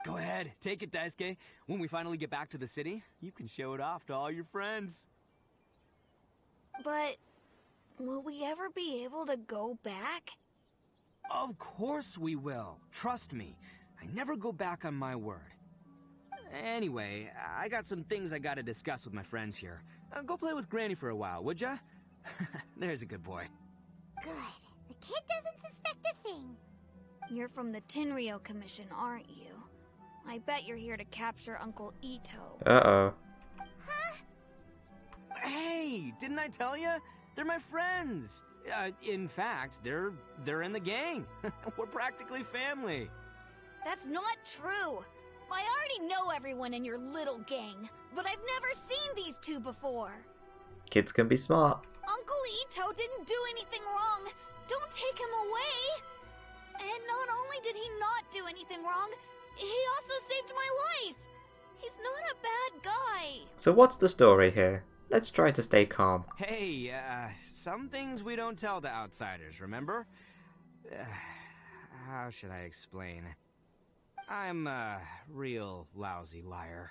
Speaker 8: Go ahead, take it, Daisuke. When we finally get back to the city, you can show it off to all your friends.
Speaker 6: But will we ever be able to go back?
Speaker 8: Of course we will. Trust me. I never go back on my word. Anyway, I got some things I gotta discuss with my friends here. Go play with Granny for a while, would ya? There's a good boy.
Speaker 2: Good. The kid doesn't suspect a thing.
Speaker 6: You're from the Tenryou Commission, aren't you? I bet you're here to capture Uncle Itto.
Speaker 1: Uh-oh.
Speaker 2: Huh?
Speaker 8: Hey, didn't I tell you? They're my friends. In fact, they're in the gang. We're practically family.
Speaker 6: That's not true. I already know everyone in your little gang, but I've never seen these two before.
Speaker 1: Kids can be smart.
Speaker 6: Uncle Itto didn't do anything wrong. Don't take him away. And not only did he not do anything wrong, he also saved my life. He's not a bad guy.
Speaker 1: So what's the story here? Let's try to stay calm.
Speaker 8: Hey, some things we don't tell to outsiders, remember? How should I explain? I'm a real lousy liar.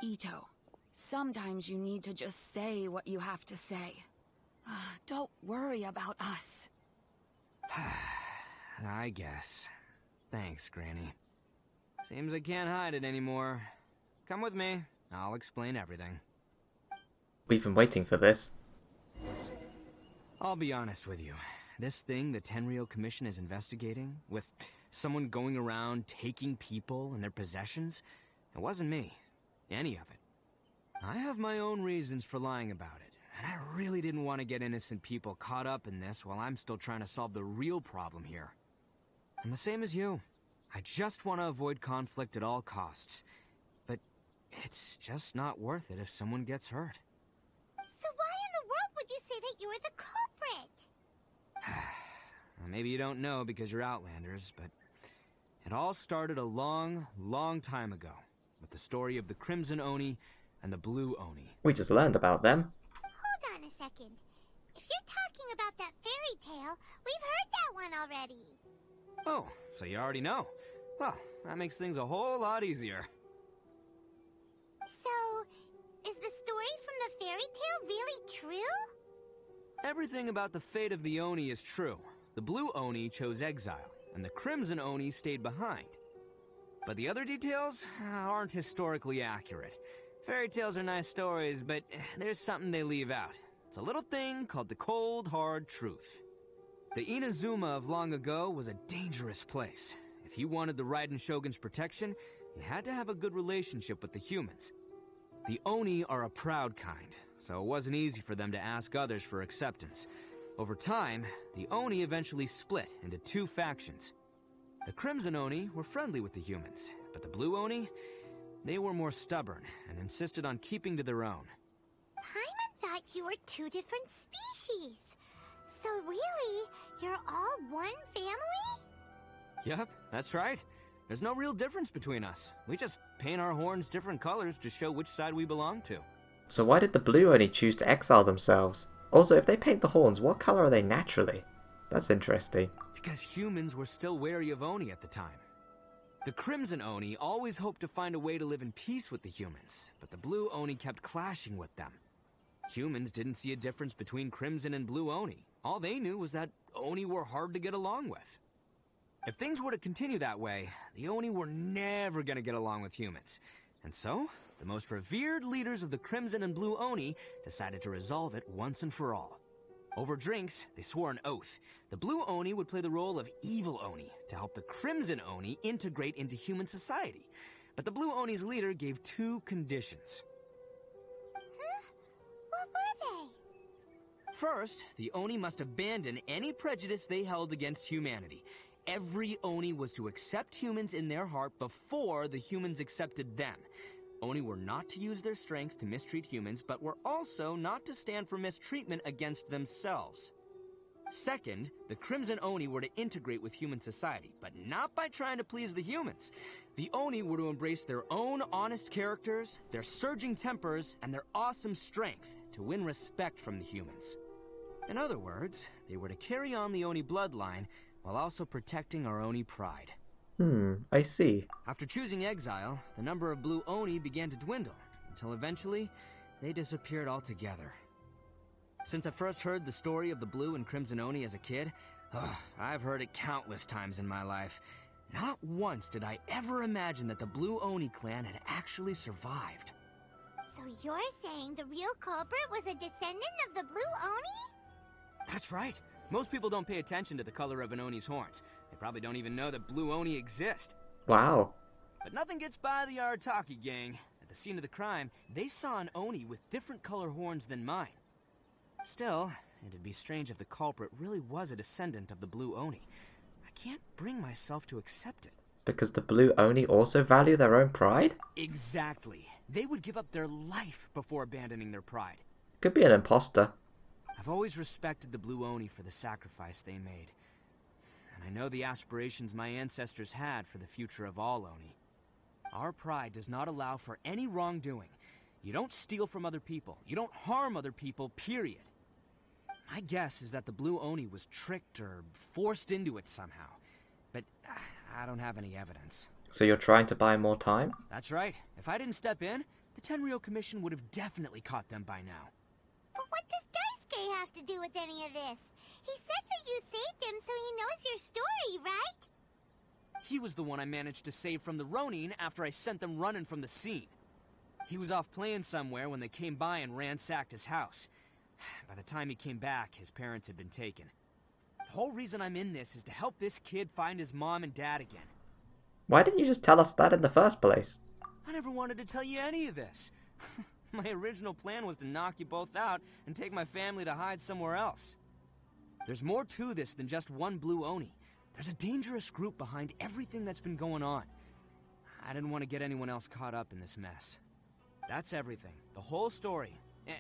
Speaker 9: Itto, sometimes you need to just say what you have to say. Don't worry about us.
Speaker 8: I guess. Thanks, Granny. Seems I can't hide it anymore. Come with me. I'll explain everything.
Speaker 1: We've been waiting for this.
Speaker 8: I'll be honest with you. This thing the Tenryou Commission is investigating, with someone going around taking people and their possessions, it wasn't me. Any of it. I have my own reasons for lying about it, and I really didn't want to get innocent people caught up in this while I'm still trying to solve the real problem here. I'm the same as you. I just want to avoid conflict at all costs. But it's just not worth it if someone gets hurt.
Speaker 2: So why in the world would you say that you were the culprit?
Speaker 8: Maybe you don't know because you're Outlanders, but it all started a long, long time ago with the story of the Crimson Oni and the Blue Oni.
Speaker 1: We just learned about them.
Speaker 2: Hold on a second. If you're talking about that fairy tale, we've heard that one already.
Speaker 8: Oh, so you already know. Well, that makes things a whole lot easier.
Speaker 2: So, is the story from the fairy tale really true?
Speaker 8: Everything about the fate of the Oni is true. The Blue Oni chose exile, and the Crimson Oni stayed behind. But the other details aren't historically accurate. Fairy tales are nice stories, but there's something they leave out. It's a little thing called the cold, hard truth. The Inazuma of long ago was a dangerous place. If you wanted the Raiden Shogun's protection, you had to have a good relationship with the humans. The Oni are a proud kind, so it wasn't easy for them to ask others for acceptance. Over time, the Oni eventually split into two factions. The Crimson Oni were friendly with the humans, but the Blue Oni, they were more stubborn and insisted on keeping to their own.
Speaker 2: Paimon thought you were two different species. So really, you're all one family?
Speaker 8: Yep, that's right. There's no real difference between us. We just paint our horns different colors to show which side we belong to.
Speaker 1: So why did the Blue Oni choose to exile themselves? Also, if they paint the horns, what color are they naturally? That's interesting.
Speaker 8: Because humans were still wary of Oni at the time. The Crimson Oni always hoped to find a way to live in peace with the humans, but the Blue Oni kept clashing with them. Humans didn't see a difference between Crimson and Blue Oni. All they knew was that Oni were hard to get along with. If things were to continue that way, the Oni were never going to get along with humans. And so, the most revered leaders of the Crimson and Blue Oni decided to resolve it once and for all. Over drinks, they swore an oath. The Blue Oni would play the role of evil Oni to help the Crimson Oni integrate into human society. But the Blue Oni's leader gave two conditions.
Speaker 2: Huh? What were
Speaker 8: First, the Oni must abandon any prejudice they held against humanity. Every Oni was to accept humans in their heart before the humans accepted them. Oni were not to use their strength to mistreat humans, but were also not to stand for mistreatment against themselves. Second, the Crimson Oni were to integrate with human society, but not by trying to please the humans. The Oni were to embrace their own honest characters, their surging tempers, and their awesome strength to win respect from the humans. In other words, they were to carry on the Oni bloodline while also protecting our Oni pride.
Speaker 1: I see.
Speaker 8: After choosing exile, the number of blue Oni began to dwindle, until eventually, they disappeared altogether. Since I first heard the story of the blue and crimson Oni as a kid, I've heard it countless times in my life. Not once did I ever imagine that the blue Oni clan had actually survived.
Speaker 2: So you're saying the real culprit was a descendant of the blue Oni?
Speaker 8: That's right. Most people don't pay attention to the color of an Oni's horns. They probably don't even know that blue Oni exist.
Speaker 1: Wow.
Speaker 8: But nothing gets by the Arataki gang. At the scene of the crime, they saw an Oni with different color horns than mine. Still, it'd be strange if the culprit really was a descendant of the blue Oni. I can't bring myself to accept it.
Speaker 1: Because the blue Oni also value their own pride?
Speaker 8: Exactly. They would give up their life before abandoning their pride.
Speaker 1: Could be an imposter.
Speaker 8: I've always respected the blue Oni for the sacrifice they made. And I know the aspirations my ancestors had for the future of all Oni. Our pride does not allow for any wrongdoing. You don't steal from other people. You don't harm other people, period. My guess is that the blue Oni was tricked or forced into it somehow. But I don't have any evidence.
Speaker 1: So you're trying to buy more time?
Speaker 8: That's right. If I didn't step in, the Tenryou Commission would have definitely caught them by now.
Speaker 2: But what does Daisuke have to do with any of this? He said that you saved him so he knows your story, right?
Speaker 8: He was the one I managed to save from the Ronin after I sent them running from the scene. He was off playing somewhere when they came by and ransacked his house. By the time he came back, his parents had been taken. The whole reason I'm in this is to help this kid find his mom and dad again.
Speaker 1: Why didn't you just tell us that in the first place?
Speaker 8: I never wanted to tell you any of this. My original plan was to knock you both out and take my family to hide somewhere else. There's more to this than just one blue Oni. There's a dangerous group behind everything that's been going on. I didn't want to get anyone else caught up in this mess. That's everything. The whole story.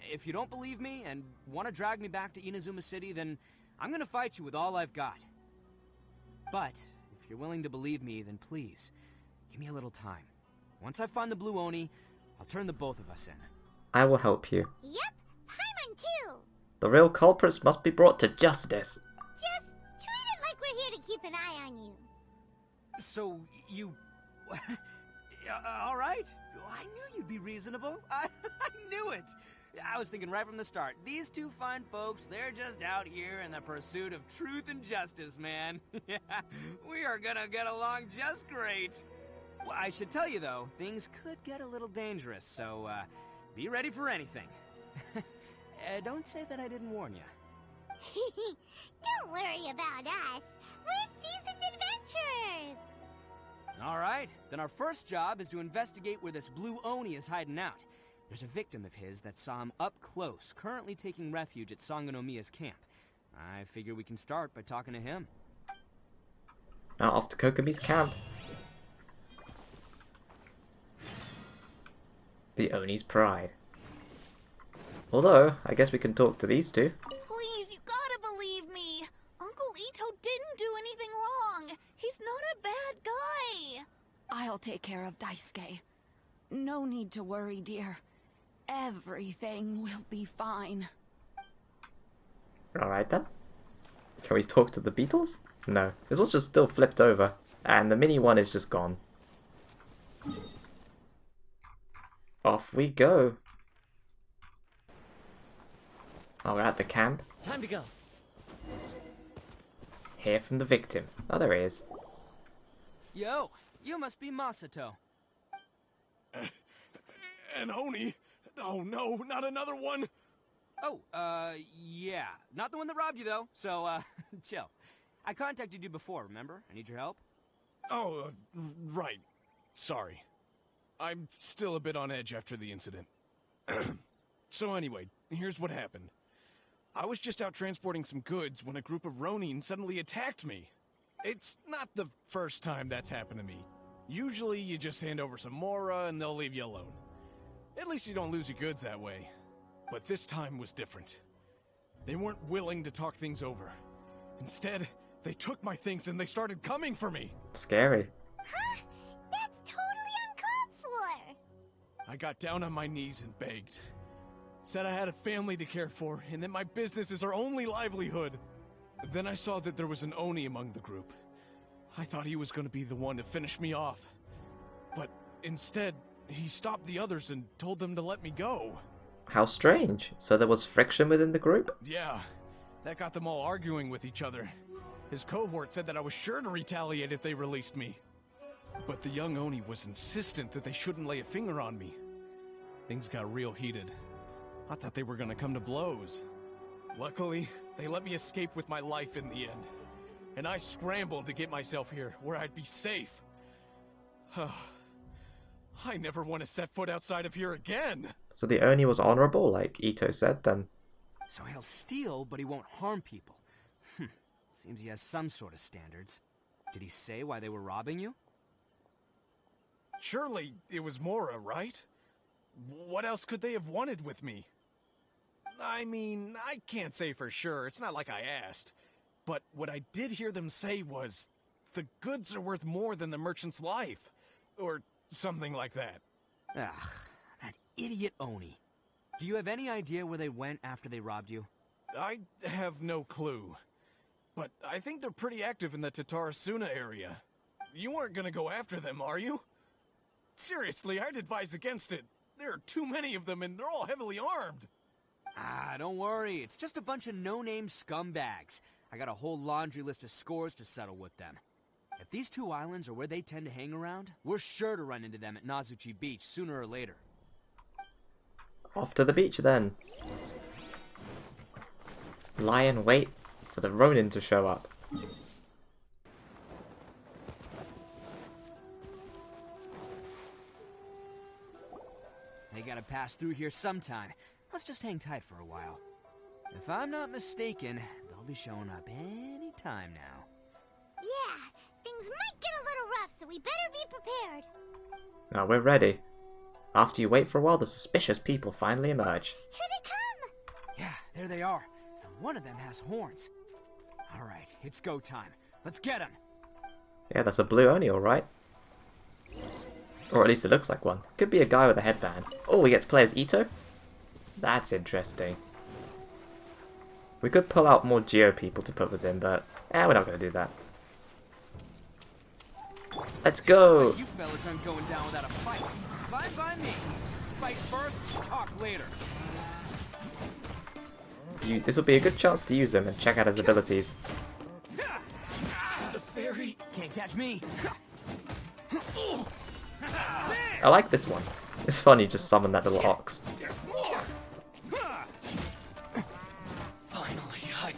Speaker 8: If you don't believe me and want to drag me back to Inazuma City, then I'm gonna fight you with all I've got. But if you're willing to believe me, then please, give me a little time. Once I find the blue Oni, I'll turn the both of us in.
Speaker 1: I will help you.
Speaker 2: Yep, Paimon too.
Speaker 1: The real culprits must be brought to justice.
Speaker 2: Just treat it like we're here to keep an eye on you.
Speaker 8: So, you... all right. I knew you'd be reasonable. I knew it. I was thinking right from the start, these two fine folks, they're just out here in the pursuit of truth and justice, man. Yeah, we are gonna get along just great. Well, I should tell you, though, things could get a little dangerous, so, be ready for anything. Don't say that I didn't warn you.
Speaker 2: Don't worry about us. We're seasoned adventurers.
Speaker 8: All right, then our first job is to investigate where this blue Oni is hiding out. There's a victim of his that saw him up close, currently taking refuge at Sangonomiya's camp. I figure we can start by talking to him.
Speaker 1: Now off to Kokomi's camp. The Oni's pride. Although, I guess we can talk to these two.
Speaker 6: Please, you gotta believe me. Uncle Itto didn't do anything wrong. He's not a bad guy.
Speaker 9: I'll take care of Daisuke. No need to worry, dear. Everything will be fine.
Speaker 1: Alright then. Can we talk to the beetles? No. This one's just still flipped over. And the mini one is just gone. Off we go. Oh, we're at the camp.
Speaker 10: Time to go.
Speaker 1: Hear from the victim. Oh, there he is.
Speaker 8: Yo, you must be Masato.
Speaker 10: An Oni? Oh no, not another one!
Speaker 8: Oh, yeah. Not the one that robbed you, though, so, chill. I contacted you before, remember? I need your help.
Speaker 10: Oh, right. Sorry. I'm still a bit on edge after the incident. So anyway, here's what happened. I was just out transporting some goods when a group of Ronin suddenly attacked me. It's not the first time that's happened to me. Usually you just hand over some Mora and they'll leave you alone. At least you don't lose your goods that way. But this time was different. They weren't willing to talk things over. Instead, they took my things and they started coming for me.
Speaker 1: Scary.
Speaker 2: Huh? That's totally uncalled for!
Speaker 10: I got down on my knees and begged. Said I had a family to care for and that my business is our only livelihood. Then I saw that there was an Oni among the group. I thought he was going to be the one to finish me off. But instead, he stopped the others and told them to let me go.
Speaker 1: How strange. So there was friction within the group?
Speaker 10: Yeah, that got them all arguing with each other. His cohort said that I was sure to retaliate if they released me. But the young Oni was insistent that they shouldn't lay a finger on me. Things got real heated. I thought they were gonna come to blows. Luckily, they let me escape with my life in the end. And I scrambled to get myself here, where I'd be safe. I never want to set foot outside of here again!
Speaker 1: So the Oni was honorable, like Itto said, then?
Speaker 8: So he'll steal, but he won't harm people. Seems he has some sort of standards. Did he say why they were robbing you?
Speaker 10: Surely it was Mora, right? What else could they have wanted with me? I mean, I can't say for sure. It's not like I asked. But what I did hear them say was, the goods are worth more than the merchant's life. Or something like that.
Speaker 8: Ugh, that idiot Oni. Do you have any idea where they went after they robbed you?
Speaker 10: I have no clue. But I think they're pretty active in the Taurus area. You aren't gonna go after them, are you? Seriously, I'd advise against it. There are too many of them and they're all heavily armed.
Speaker 8: Ah, don't worry. It's just a bunch of no-name scumbags. I got a whole laundry list of scores to settle with them. If these two islands are where they tend to hang around, we're sure to run into them at Nazuchi Beach sooner or later.
Speaker 1: Off to the beach then. Lie in wait for the Ronin to show up.
Speaker 8: They gotta pass through here sometime. Let's just hang tight for a while. If I'm not mistaken, they'll be showing up any time now.
Speaker 2: Yeah, things might get a little rough, so we better be prepared.
Speaker 1: Now we're ready. After you wait for a while, the suspicious people finally emerge.
Speaker 2: Here they come!
Speaker 8: Yeah, there they are. And one of them has horns. Alright, it's go time. Let's get him!
Speaker 1: Yeah, that's a blue Oni, alright. Or at least it looks like one. Could be a guy with a headband. Oh, we get to play as Itto? That's interesting. We could pull out more Geo people to put with him, but we're not going to do that. Let's go!
Speaker 8: Like you fellas aren't going down without a fight. Fine by me. Fight first, talk later.
Speaker 1: This will be a good chance to use him and check out his abilities.
Speaker 8: The fairy can't catch me.
Speaker 1: I like this one. It's fun you just summon that little ox.
Speaker 8: Finally,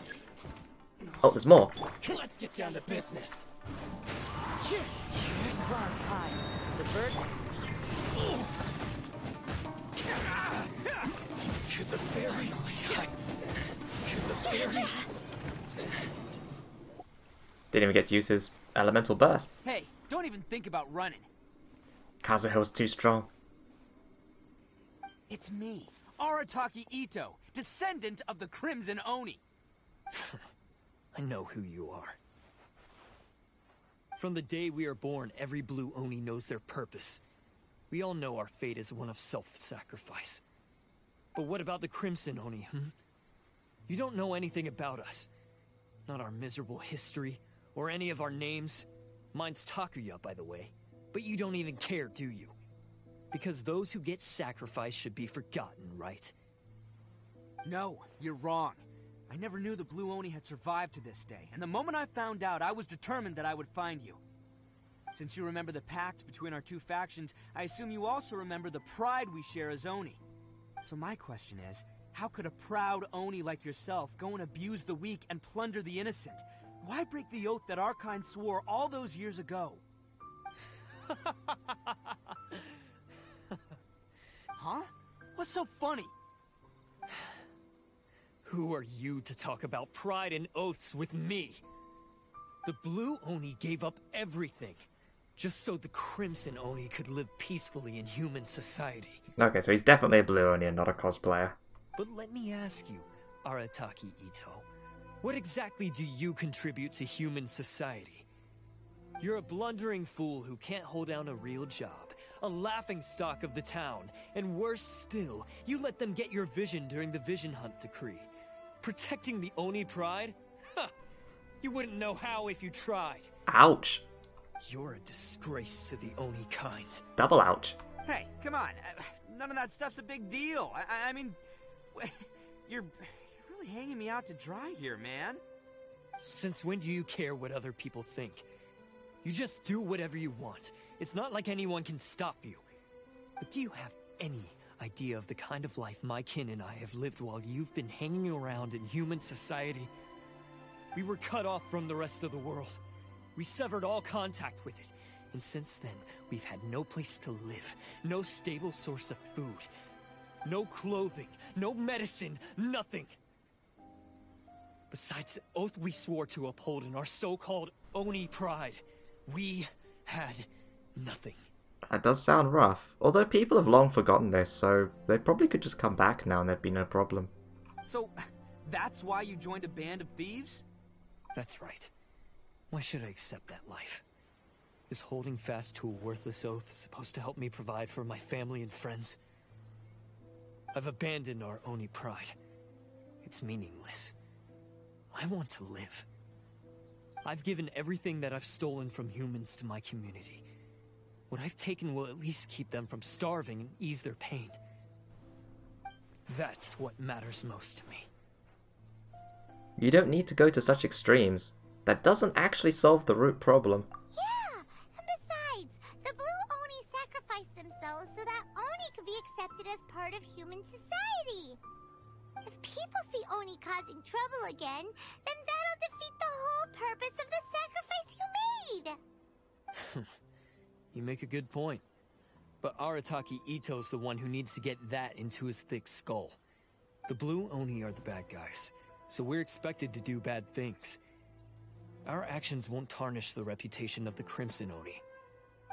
Speaker 1: Oh, there's more.
Speaker 8: let's get down to business. Clouds high. The bird. To the fairy. To the fairy.
Speaker 1: Didn't even get to use his elemental burst.
Speaker 8: Hey, don't even think about running.
Speaker 1: Kazuha's too strong.
Speaker 8: It's me, Arataki Itto, descendant of the Crimson Oni.
Speaker 11: I know who you are. From the day we are born, every blue Oni knows their purpose. We all know our fate is one of self-sacrifice. But what about the Crimson Oni, You don't know anything about us. Not our miserable history, or any of our names. Mine's Takuya, by the way. But you don't even care, do you? Because those who get sacrificed should be forgotten, right?
Speaker 8: No, you're wrong. I never knew the Blue Oni had survived to this day, and the moment I found out, I was determined that I would find you. Since you remember the pact between our two factions, I assume you also remember the pride we share as Oni. So my question is, how could a proud Oni like yourself go and abuse the weak and plunder the innocent? Why break the oath that our kind swore all those years ago? Huh? What's so funny?
Speaker 11: Who are you to talk about pride and oaths with me? The Blue Oni gave up everything, just so the Crimson Oni could live peacefully in human society.
Speaker 1: Okay, so he's definitely a Blue Oni and not a cosplayer.
Speaker 11: But let me ask you, Arataki Itto, what exactly do you contribute to human society? You're a blundering fool who can't hold down a real job, a laughingstock of the town, and worse still, you let them get your vision during the Vision Hunt Decree. Protecting the Oni pride? Huh! You wouldn't know how if you tried.
Speaker 1: Ouch.
Speaker 11: You're a disgrace to the Oni kind.
Speaker 1: Double ouch.
Speaker 8: Hey, come on. None of that stuff's a big deal. I mean, you're really hanging me out to dry here, man.
Speaker 11: Since when do you care what other people think? You just do whatever you want. It's not like anyone can stop you. But do you have any idea of the kind of life my kin and I have lived while you've been hanging around in human society? We were cut off from the rest of the world. We severed all contact with it. And since then, we've had no place to live, no stable source of food, no clothing, no medicine, nothing. Besides the oath we swore to uphold in our so-called Oni pride, we had nothing.
Speaker 1: That does sound rough. Although people have long forgotten this, so they probably could just come back now and there'd be no problem.
Speaker 8: So, that's why you joined a band of thieves?
Speaker 11: That's right. Why should I accept that life? Is holding fast to a worthless oath supposed to help me provide for my family and friends? I've abandoned our Oni pride. It's meaningless. I want to live. I've given everything that I've stolen from humans to my community. What I've taken will at least keep them from starving and ease their pain. That's what matters most to me.
Speaker 1: You don't need to go to such extremes. That doesn't actually solve the root problem.
Speaker 2: Yeah, and besides, the Blue Oni sacrificed themselves so that Oni could be accepted as part of human society. If people see Oni causing trouble again, then that'll defeat the whole purpose of the sacrifice you made.
Speaker 11: You make a good point. But Arataki Itto's the one who needs to get that into his thick skull. The Blue Oni are the bad guys, so we're expected to do bad things. Our actions won't tarnish the reputation of the Crimson Oni.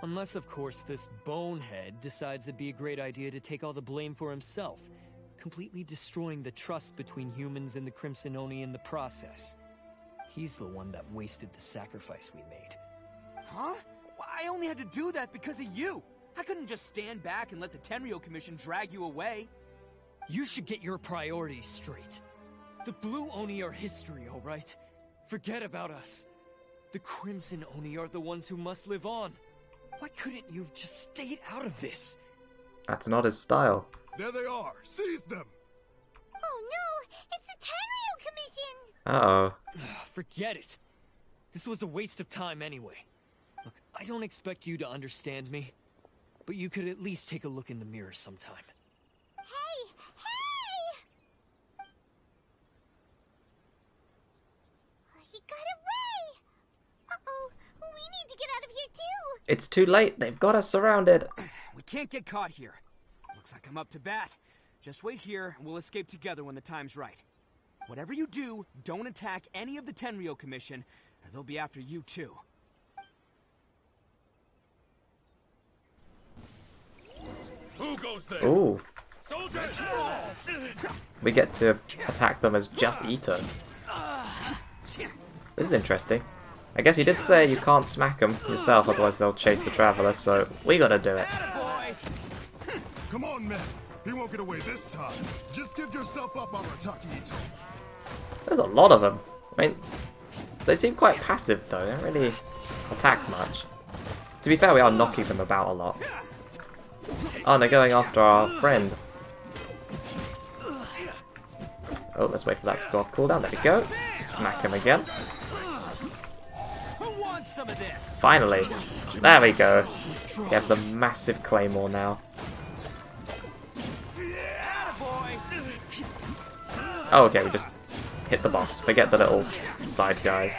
Speaker 11: Unless, of course, this bonehead decides it'd be a great idea to take all the blame for himself, completely destroying the trust between humans and the Crimson Oni in the process. He's the one that wasted the sacrifice we made.
Speaker 8: Huh? Well, I only had to do that because of you. I couldn't just stand back and let the Tenryo Commission drag you away.
Speaker 11: You should get your priorities straight. The Blue Oni are history, alright? Forget about us. The Crimson Oni are the ones who must live on. Why couldn't you have just stayed out of this?
Speaker 1: That's not his style.
Speaker 10: There they are! Seize them!
Speaker 2: Oh no, it's the Tenryo Commission!
Speaker 1: Uh-oh.
Speaker 11: Forget it. This was a waste of time anyway. Look, I don't expect you to understand me, but you could at least take a look in the mirror sometime.
Speaker 2: Hey! Hey! He got away! Uh-oh, we need to get out of here too!
Speaker 1: It's too late. They've got us surrounded.
Speaker 8: We can't get caught here. Looks like I'm up to bat. Just wait here and we'll escape together when the time's right. Whatever you do, don't attack any of the Tenryo Commission, or they'll be after you too.
Speaker 10: Who goes there?
Speaker 1: Ooh.
Speaker 10: Soldiers!
Speaker 1: We get to attack them as just Itto. This is interesting. I guess you did say you can't smack them yourself, otherwise they'll chase the Traveler, so we gotta do it.
Speaker 10: Come on, men. He won't get away this time. Just give yourself up, Arataki Itto.
Speaker 1: There's a lot of them. I mean, they seem quite passive though, they don't really attack much. To be fair, we are knocking them about a lot. Oh, they're going after our friend. Oh, let's wait for that to go off cooldown. There we go. Smack him again. Finally. There we go. We have the massive claymore now. Oh, okay, we just hit the boss. Forget the little side guys.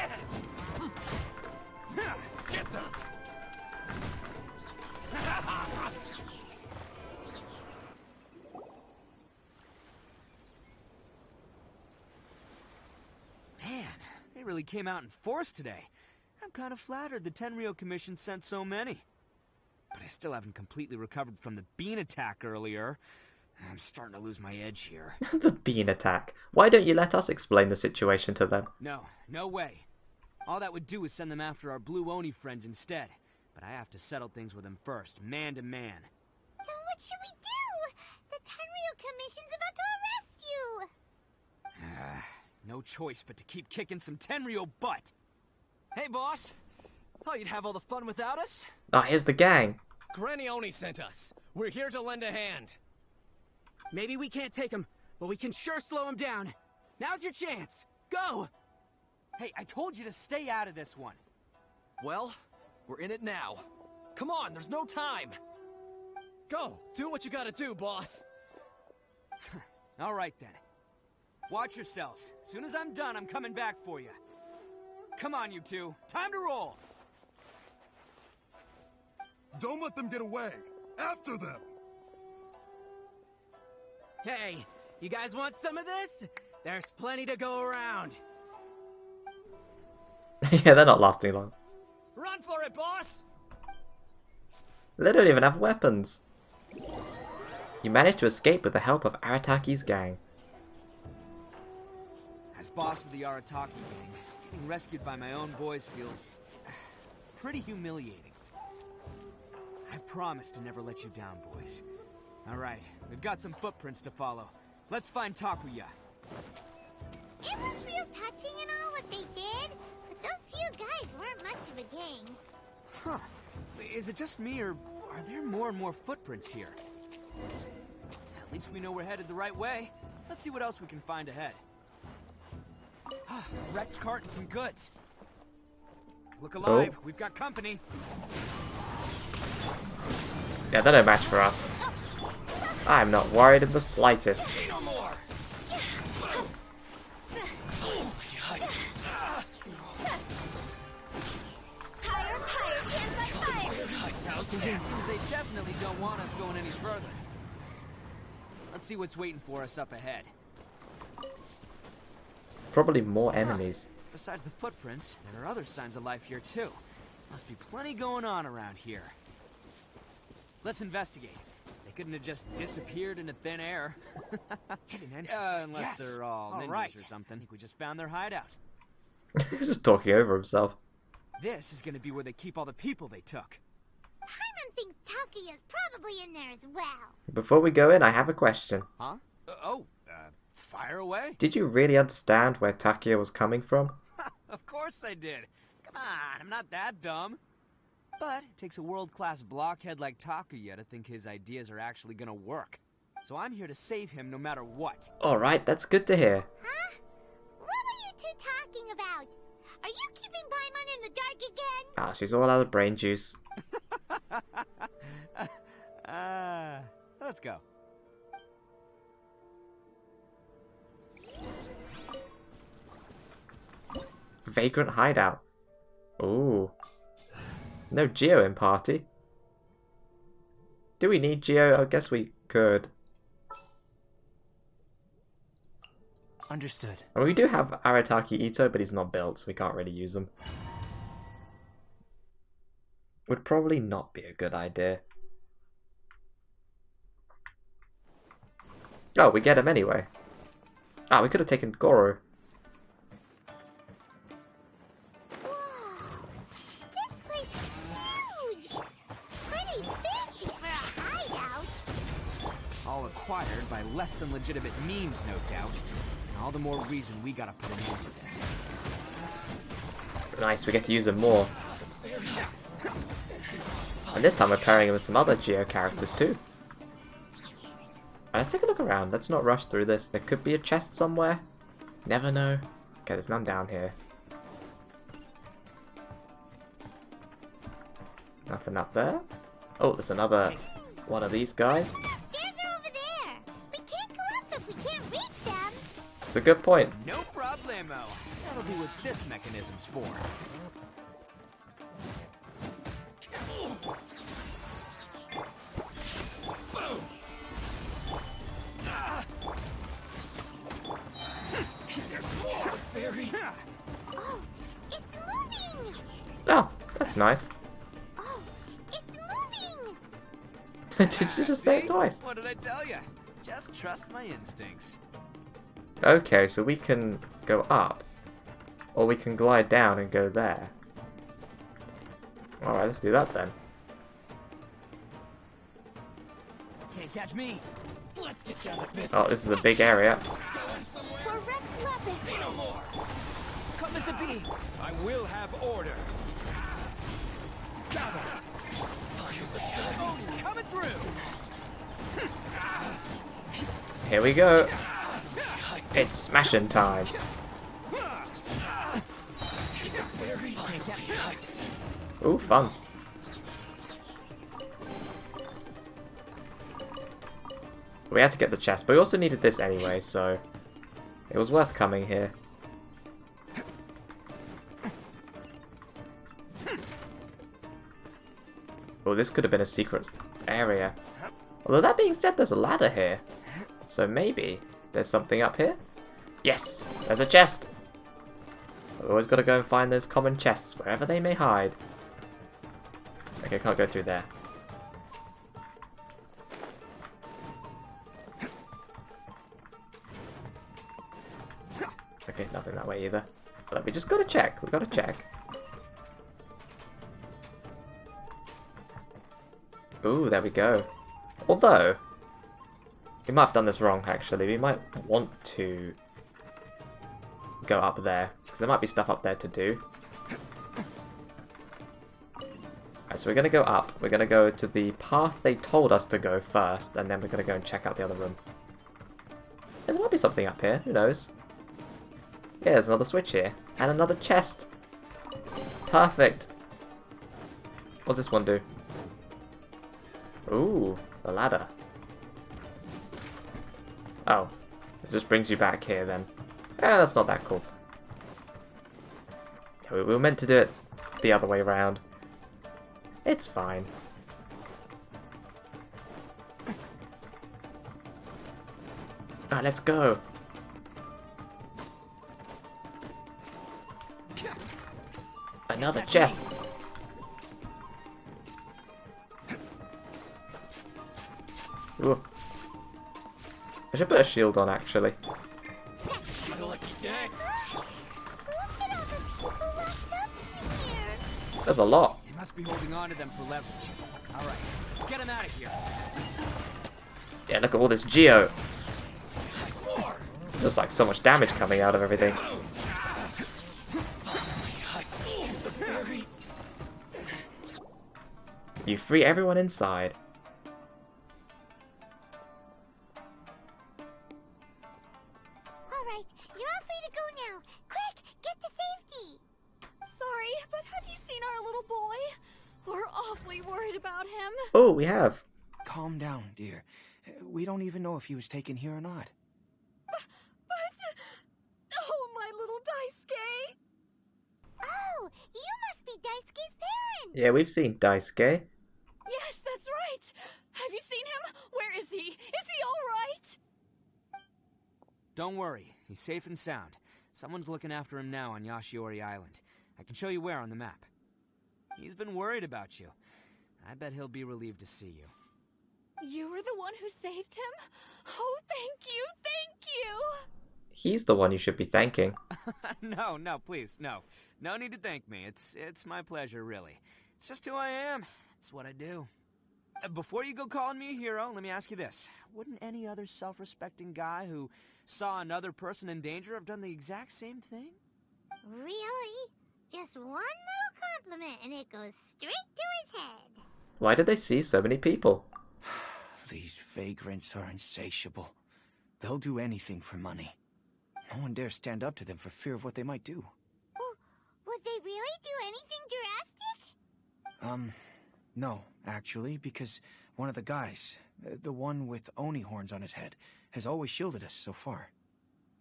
Speaker 8: They really came out in force today. I'm kind of flattered the Tenryou Commission sent so many. But I still haven't completely recovered from the bean attack earlier. I'm starting to lose my edge here.
Speaker 1: The bean attack. Why don't you let us explain the situation to them?
Speaker 8: No way. All that would do is send them after our blue Oni friends instead. But I have to settle things with them first, man to man.
Speaker 2: Then what should we do? The Tenryou Commission's about to arrest you!
Speaker 8: No choice but to keep kicking some Tenryou butt!
Speaker 11: Hey, boss. Thought you'd have all the fun without us?
Speaker 1: Ah, here's the gang.
Speaker 12: Granny Oni sent us. We're here to lend a hand.
Speaker 8: Maybe we can't take him, but we can sure slow him down. Now's your chance. Go! Hey, I told you to stay out of this one.
Speaker 11: Well, we're in it now. Come on, there's no time.
Speaker 12: Go, do what you gotta do, boss.
Speaker 8: All right then. Watch yourselves. As soon as I'm done, I'm coming back for you. Come on, you two. Time to roll.
Speaker 13: Don't let them get away. After them.
Speaker 8: Hey, you guys want some of this? There's plenty to go around.
Speaker 1: Yeah, they're not lasting long.
Speaker 12: Run for it, boss!
Speaker 1: They don't even have weapons. You managed to escape with the help of Arataki's gang.
Speaker 8: As boss of the Arataki gang, getting rescued by my own boys feels pretty humiliating. I promise to never let you down, boys. Alright, we've got some footprints to follow. Let's find Takuya.
Speaker 2: It was real touching and all what they did, but those few guys weren't much of a gang.
Speaker 8: Huh. Is it just me, or are there more and more footprints here? At least we know we're headed the right way. Let's see what else we can find ahead. Wrecked cart and some goods. Look alive, we've got company.
Speaker 1: Yeah, they're no match for us. I'm not worried in the slightest.
Speaker 11: No more.
Speaker 8: They definitely don't want us going any further. Let's see what's waiting for us up ahead.
Speaker 1: Probably more enemies.
Speaker 8: Besides the footprints, there are other signs of life here too. Must be plenty going on around here. Let's investigate. They couldn't have just disappeared into thin air. Hidden entrance. Unless they're all ninjas or something. I think we just found their hideout.
Speaker 1: He's just talking over himself.
Speaker 8: This is gonna be where they keep all the people they took.
Speaker 2: Paimon thinks Takuya's probably in there as well.
Speaker 1: Before we go in, I have a question.
Speaker 8: Huh? Fire away?
Speaker 1: Did you really understand where Takuya was coming from?
Speaker 8: Of course I did. Come on, I'm not that dumb. But it takes a world-class blockhead like Takuya to think his ideas are actually gonna work. So I'm here to save him no matter what.
Speaker 1: Alright, that's good to hear.
Speaker 2: Huh? What were you two talking about? Are you keeping Paimon in the dark again?
Speaker 1: Ah, she's all out of brain juice.
Speaker 8: Let's go.
Speaker 1: Vagrant hideout. Ooh. No Geo in party. Do we need Geo? I guess we could.
Speaker 11: Understood.
Speaker 1: Well, we do have Arataki Itto, but he's not built, so we can't really use him. Would probably not be a good idea. Oh, we get him anyway. Ah, we could have taken Goro.
Speaker 8: All acquired by less than legitimate means, no doubt. And all the more reason we gotta put an end to this.
Speaker 1: Nice, we get to use him more. And this time we're pairing him with some other Geo characters too. Let's take a look around. Let's not rush through this. There could be a chest somewhere. Never know. Okay, there's none down here. Nothing up there. Oh, there's another one of these guys.
Speaker 2: The stairs are over there. We can't go up if we can't reach them.
Speaker 1: It's a good point.
Speaker 8: No problemo. That'll be what this mechanism's for.
Speaker 2: Oh,
Speaker 1: That's nice.
Speaker 2: Oh, it's moving!
Speaker 1: Did you just say it twice?
Speaker 8: What did I tell you? Just trust my instincts.
Speaker 1: Okay, so we can go up. Or we can glide down and go there. Alright, let's do that then.
Speaker 8: Can't catch me. Let's get down to business.
Speaker 1: Oh, this is a big area.
Speaker 2: For Rex Lapis!
Speaker 8: Say no more. Come at the beam. I will have order. Gather. Oni coming through.
Speaker 1: Here we go. It's smashing time. Ooh, fun. We had to get the chest, but we also needed this anyway, so it was worth coming here. Oh, this could have been a secret area. Although that being said, there's a ladder here. So maybe there's something up here? Yes, there's a chest. We've always got to go and find those common chests, wherever they may hide. Okay, can't go through there. Okay, nothing that way either. But we just gotta check. We gotta check. Ooh, there we go. Although, we might have done this wrong, actually. We might want to go up there, because there might be stuff up there to do. Alright, so we're going to go up. We're going to go to the path they told us to go first, and then we're going to go and check out the other room. And there might be something up here. Who knows? Yeah, there's another switch here. And another chest. Perfect. What's this one do? Ooh, the ladder. Oh, it just brings you back here then. Eh, that's not that cool. We were meant to do it the other way around. It's fine. Alright, let's go. Another chest. Ooh. I should put a shield on, actually. There's a lot.
Speaker 8: You must be holding on to them for leverage. All right, let's get them out of here.
Speaker 1: Yeah, look at all this geo. There's just like so much damage coming out of everything. You free everyone inside.
Speaker 2: Alright, you're all free to go now. Quick, get to safety!
Speaker 6: Sorry, but have you seen our little boy? We're awfully worried about him.
Speaker 1: Oh, we have.
Speaker 8: Calm down, dear. We don't even know if he was taken here or not.
Speaker 6: But... Oh, my little Daisuke!
Speaker 2: Oh, you must be Daisuke's parents!
Speaker 1: Yeah, we've seen Daisuke.
Speaker 6: Yes, that's right! Have you seen him? Where is he? Is he alright?
Speaker 8: Don't worry, he's safe and sound. Someone's looking after him now on Yashiori Island. I can show you where on the map. He's been worried about you. I bet he'll be relieved to see you.
Speaker 6: You were the one who saved him? Oh, thank you, thank you!
Speaker 1: He's the one you should be thanking.
Speaker 8: No, please, no. No need to thank me. It's my pleasure, really. It's just who I am. It's what I do. Before you go calling me a hero, let me ask you this. Wouldn't any other self-respecting guy who saw another person in danger have done the exact same thing?
Speaker 2: Really? Just one little compliment and it goes straight to his head.
Speaker 1: Why did they see so many people?
Speaker 14: These vagrants are insatiable. They'll do anything for money. No one dares stand up to them for fear of what they might do.
Speaker 2: Well, would they really do anything drastic?
Speaker 14: No, actually, because one of the guys, the one with Oni horns on his head, has always shielded us so far.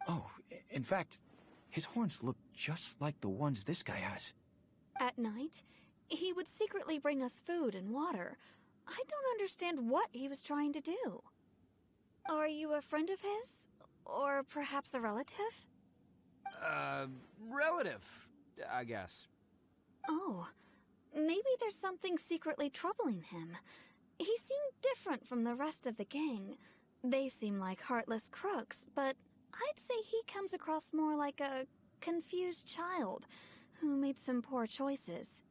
Speaker 14: Oh, in fact, his horns look just like the ones this guy has.
Speaker 6: At night, he would secretly bring us food and water. I don't understand what he was trying to do. Are you a friend of his? Or perhaps a relative?
Speaker 8: Relative, I guess.
Speaker 6: Oh, maybe there's something secretly troubling him. He seemed different from the rest of the gang. They seem like heartless crooks, but I'd say he comes across more like a confused child who made some poor choices.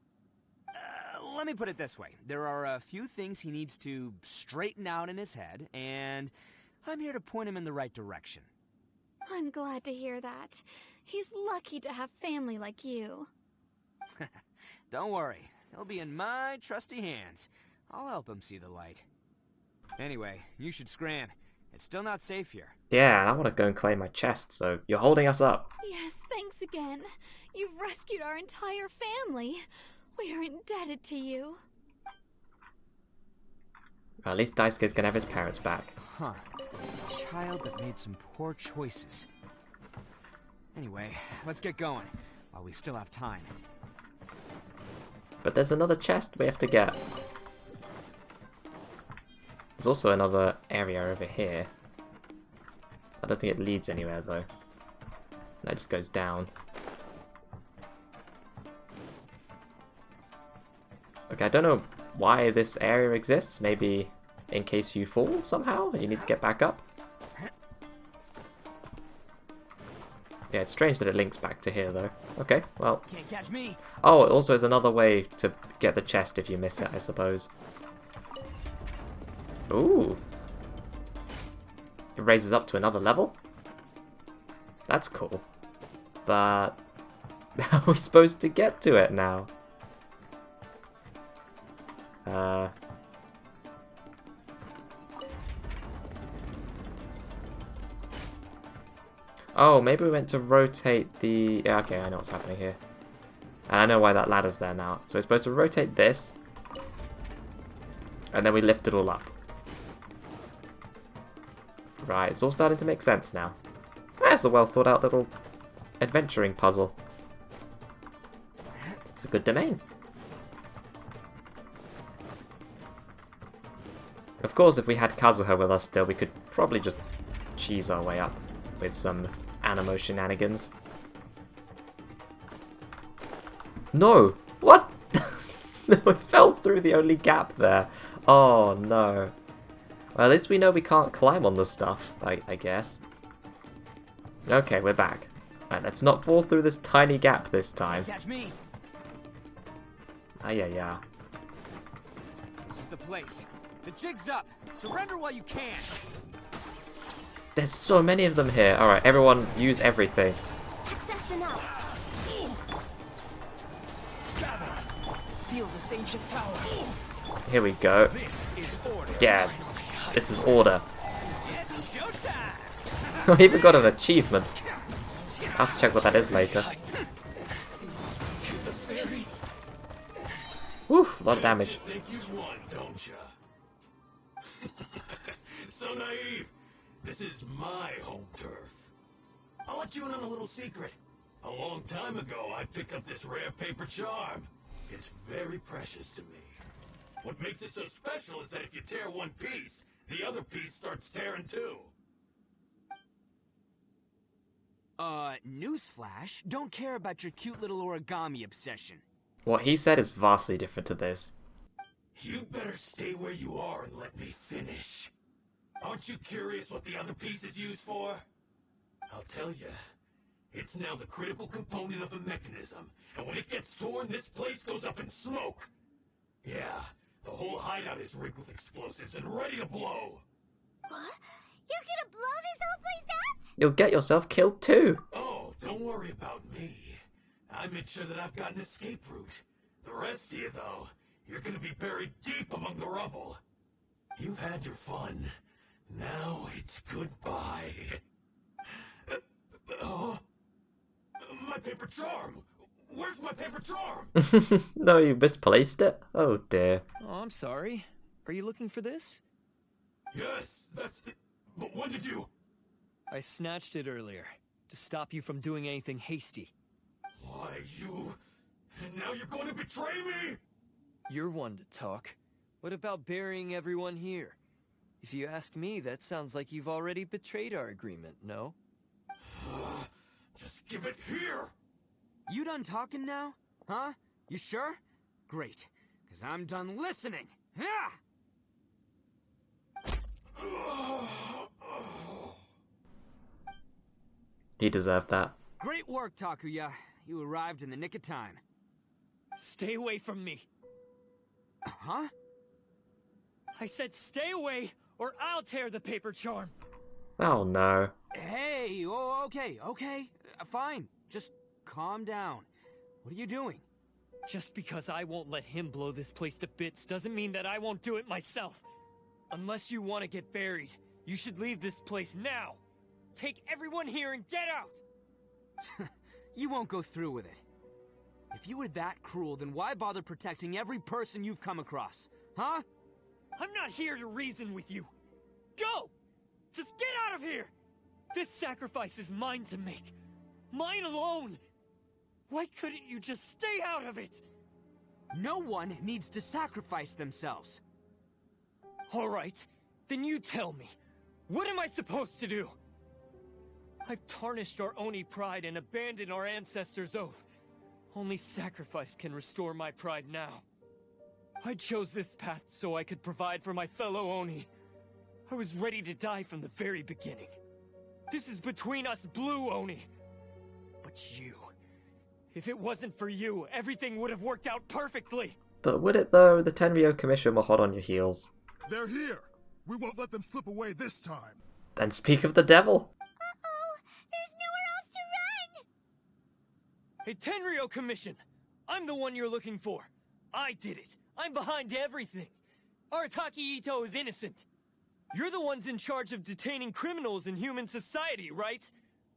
Speaker 8: Let me put it this way. There are a few things he needs to straighten out in his head, and I'm here to point him in the right direction.
Speaker 6: I'm glad to hear that. He's lucky to have family like you.
Speaker 8: Don't worry. He'll be in my trusty hands. I'll help him see the light. Anyway, you should scram. It's still not safe here.
Speaker 1: Yeah, and I want to go and claim my chest, so you're holding us up.
Speaker 6: Yes, thanks again. You've rescued our entire family. We are indebted to you.
Speaker 1: Well, at least Daisuke's gonna have his parents back.
Speaker 8: Huh. A child that made some poor choices. Anyway, let's get going, while we still have time.
Speaker 1: But there's another chest we have to get. There's also another area over here. I don't think it leads anywhere though. That just goes down. Okay, I don't know why this area exists. Maybe in case you fall somehow and you need to get back up. Yeah, it's strange that it links back to here though. Okay, well.
Speaker 8: Can't catch me.
Speaker 1: Oh, it also is another way to get the chest if you miss it, I suppose. Ooh. It raises up to another level? That's cool. But how are we supposed to get to it now? Oh, maybe we meant to rotate the... Yeah, okay, I know what's happening here. And I know why that ladder's there now. So we're supposed to rotate this. And then we lift it all up. Right, it's all starting to make sense now. That's a well thought out little adventuring puzzle. It's a good domain. Of course, if we had Kazuha with us still, we could probably just cheese our way up with some Animo shenanigans. No! What? We fell through the only gap there. Oh no. Well, at least we know we can't climb on the stuff, I guess. Okay, we're back. Right, let's not fall through this tiny gap this time.
Speaker 8: Catch me.
Speaker 1: Yeah.
Speaker 8: This is the place. The jig's up. Surrender while you can.
Speaker 1: There's so many of them here. Alright, everyone use everything.
Speaker 9: Access enough. Feel this ancient power.
Speaker 1: Here we go.
Speaker 10: This is order.
Speaker 1: Yeah, this is order.
Speaker 8: It's showtime.
Speaker 1: I even got an achievement. I'll have to check what that is later. Woof, a lot of damage.
Speaker 13: Think you've won, don't ya? So naive. This is my home turf. I'll let you in on a little secret. A long time ago, I picked up this rare paper charm. It's very precious to me. What makes it so special is that if you tear one piece, the other piece starts tearing too.
Speaker 8: Newsflash, don't care about your cute little origami obsession.
Speaker 1: What he said is vastly different to this.
Speaker 13: You better stay where you are and let me finish. Aren't you curious what the other piece is used for? I'll tell you. It's now the critical component of the mechanism, and when it gets torn, this place goes up in smoke. Yeah, the whole hideout is rigged with explosives and ready to blow.
Speaker 2: What? You're gonna blow this whole place up?
Speaker 1: You'll get yourself killed too.
Speaker 13: Oh, don't worry about me. I made sure that I've got an escape route. The rest of you, though, you're gonna be buried deep among the rubble. You've had your fun. Now it's goodbye. My paper charm! Where's my paper charm?
Speaker 1: No, you misplaced it? Oh dear.
Speaker 11: Oh, I'm sorry. Are you looking for this?
Speaker 13: Yes, that's it. But when did you...
Speaker 11: I snatched it earlier, to stop you from doing anything hasty.
Speaker 13: Why, you... And now you're going to betray me?
Speaker 11: You're one to talk. What about burying everyone here? If you ask me, that sounds like you've already betrayed our agreement, no?
Speaker 13: Just give it here!
Speaker 8: You done talking now? Huh? You sure? Great. 'cause I'm done listening. Ah!
Speaker 1: He deserved that.
Speaker 8: Great work, Takuya. You arrived in the nick of time.
Speaker 11: Stay away from me.
Speaker 8: Huh?
Speaker 11: I said stay away, or I'll tear the paper charm.
Speaker 1: Oh no.
Speaker 8: Hey, oh, okay. Fine. Just calm down. What are you doing?
Speaker 11: Just because I won't let him blow this place to bits doesn't mean that I won't do it myself. Unless you want to get buried, you should leave this place now. Take everyone here and get out!
Speaker 8: You won't go through with it. If you were that cruel, then why bother protecting every person you've come across? Huh?
Speaker 11: I'm not here to reason with you. Go! Just get out of here! This sacrifice is mine to make. Mine alone! Why couldn't you just stay out of it?
Speaker 8: No one needs to sacrifice themselves.
Speaker 11: Alright, then you tell me. What am I supposed to do? I've tarnished our Oni pride and abandoned our ancestors' oath. Only sacrifice can restore my pride now. I chose this path so I could provide for my fellow Oni. I was ready to die from the very beginning. This is between us blue Oni. But you... If it wasn't for you, everything would have worked out perfectly.
Speaker 1: But would it though? The Tenryo Commission were hot on your heels.
Speaker 15: They're here. We won't let them slip away this time.
Speaker 1: Then speak of the devil.
Speaker 2: Uh-oh, there's nowhere else to run.
Speaker 11: Hey, Tenryo Commission! I'm the one you're looking for. I did it. I'm behind everything. Arataki Itto is innocent. You're the ones in charge of detaining criminals in human society, right?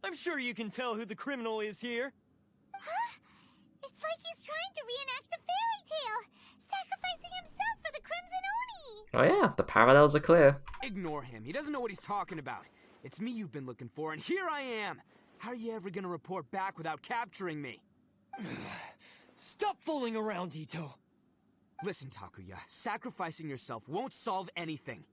Speaker 11: I'm sure you can tell who the criminal is here.
Speaker 2: Huh? It's like he's trying to reenact the fairy tale, sacrificing himself for the Crimson Oni.
Speaker 1: Oh yeah, the parallels are clear.
Speaker 8: Ignore him. He doesn't know what he's talking about. It's me you've been looking for, and here I am. How are you ever gonna report back without capturing me?
Speaker 11: Stop fooling around, Itto.
Speaker 8: Listen, Takuya, sacrificing yourself won't solve anything.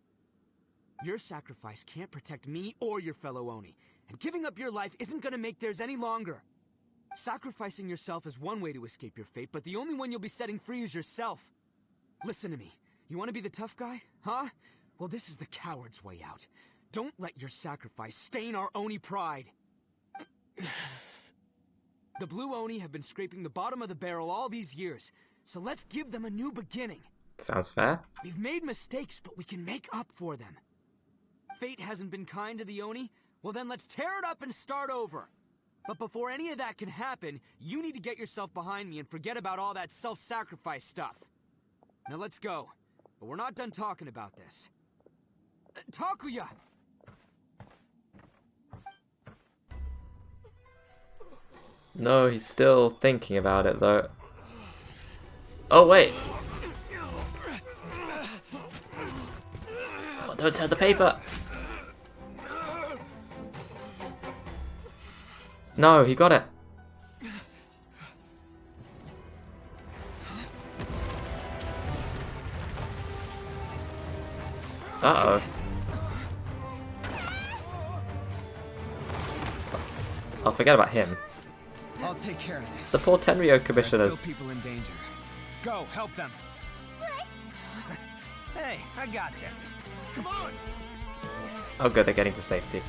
Speaker 8: Your sacrifice can't protect me or your fellow Oni, and giving up your life isn't gonna make theirs any longer. Sacrificing yourself is one way to escape your fate, but the only one you'll be setting free is yourself. Listen to me. You want to be the tough guy, huh? Well, this is the coward's way out. Don't let your sacrifice stain our Oni pride. The blue Oni have been scraping the bottom of the barrel all these years, so let's give them a new beginning.
Speaker 1: Sounds fair.
Speaker 8: We've made mistakes, but we can make up for them. Fate hasn't been kind to the Oni? Well then let's tear it up and start over. But before any of that can happen, you need to get yourself behind me and forget about all that self-sacrifice stuff. Now let's go. But we're not done talking about this. Takuya!
Speaker 1: No, he's still thinking about it though. Oh wait! Oh, don't tear the paper! No, he got it! Uh-oh. I'll forget about him.
Speaker 8: I'll take care of this.
Speaker 1: The poor Tenryo commissioners.
Speaker 8: There are still people in danger. Go, help them.
Speaker 2: What?
Speaker 8: Hey, I got this.
Speaker 15: Come on!
Speaker 1: Oh good, they're getting to safety.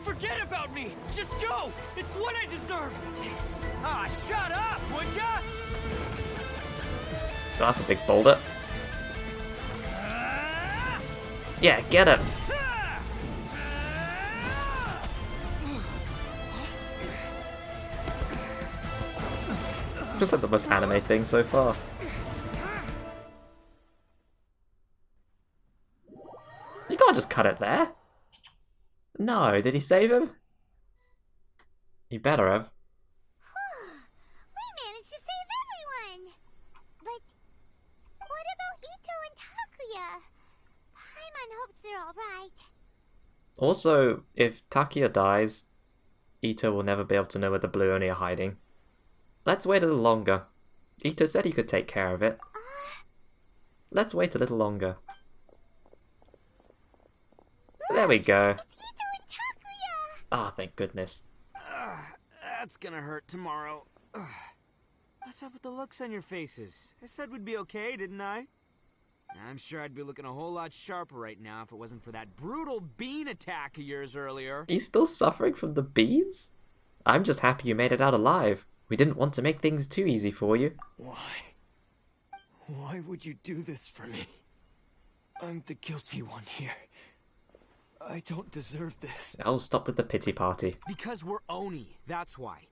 Speaker 11: Forget about me! Just go! It's what I deserve!
Speaker 8: Ah, shut up, would ya?
Speaker 1: That's a big boulder. Yeah, get him! Just like the most anime thing so far. You can't just cut it there. No, did he save him? He better have.
Speaker 2: We managed to save everyone. But what about Itto and Takuya? Paimon hopes they're alright.
Speaker 1: Also, if Takuya dies, Itto will never be able to know where the Blue Oni are hiding. Let's wait a little longer. Itto said he could take care of it. Let's wait a little longer. There we go.
Speaker 2: It's Itto and Takuya!
Speaker 1: Ah, thank goodness.
Speaker 8: That's gonna hurt tomorrow. Ugh. What's up with the looks on your faces? I said we'd be okay, didn't I? I'm sure I'd be looking a whole lot sharper right now if it wasn't for that brutal bean attack of yours earlier.
Speaker 1: He's still suffering from the beans? I'm just happy you made it out alive. We didn't want to make things too easy for you.
Speaker 11: Why? Why would you do this for me? I'm the guilty one here. I don't deserve this.
Speaker 1: Oh, stop with the pity party.
Speaker 8: Because we're Oni, that's why.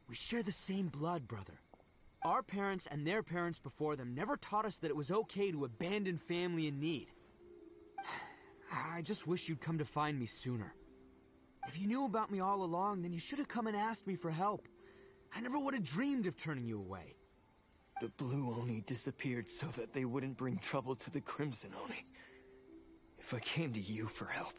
Speaker 8: We share the same blood, brother. Our parents and their parents before them never taught us that it was okay to abandon family in need. I just wish you'd come to find me sooner. If you knew about me all along, then you should have come and asked me for help. I never would have dreamed of turning you away.
Speaker 11: The Blue Oni disappeared so that they wouldn't bring trouble to the Crimson Oni. If I came to you for help,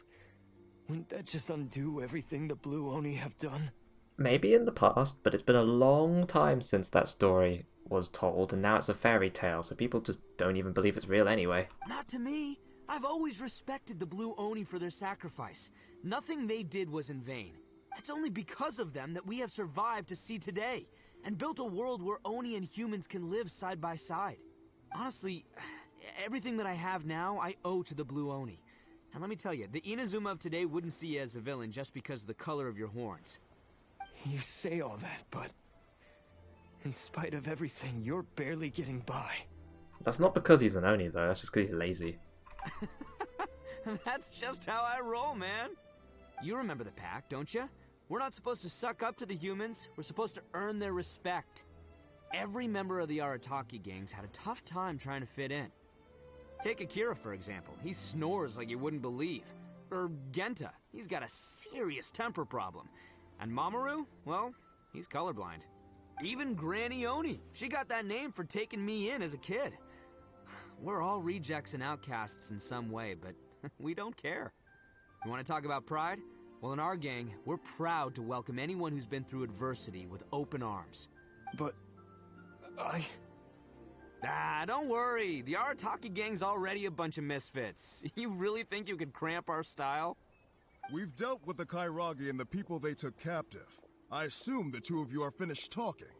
Speaker 11: wouldn't that just undo everything the Blue Oni have done?
Speaker 1: Maybe in the past, but it's been a long time since that story was told, and now it's a fairy tale, so people just don't even believe it's real anyway.
Speaker 8: Not to me. I've always respected the Blue Oni for their sacrifice. Nothing they did was in vain. It's only because of them that we have survived to see today, and built a world where Oni and humans can live side by side. Honestly, everything that I have now, I owe to the Blue Oni. And let me tell you, the Inazuma of today wouldn't see you as a villain just because of the color of your horns.
Speaker 11: You say all that, but in spite of everything, you're barely getting by.
Speaker 1: That's not because he's an Oni, though. That's just because he's lazy.
Speaker 8: That's just how I roll, man. You remember the pact, don't you? We're not supposed to suck up to the humans. We're supposed to earn their respect. Every member of the Arataki gangs had a tough time trying to fit in. Take Akira, for example. He snores like you wouldn't believe. Or Genta. He's got a serious temper problem. And Mamoru? Well, he's colorblind. Even Granny Oni. She got that name for taking me in as a kid. We're all rejects and outcasts in some way, but we don't care. You want to talk about pride? Well, in our gang, we're proud to welcome anyone who's been through adversity with open arms.
Speaker 11: But
Speaker 8: don't worry. The Arataki gang's already a bunch of misfits. You really think you could cramp our style?
Speaker 15: We've dealt with the Kairagi and the people they took captive. I assume the two of you are finished talking.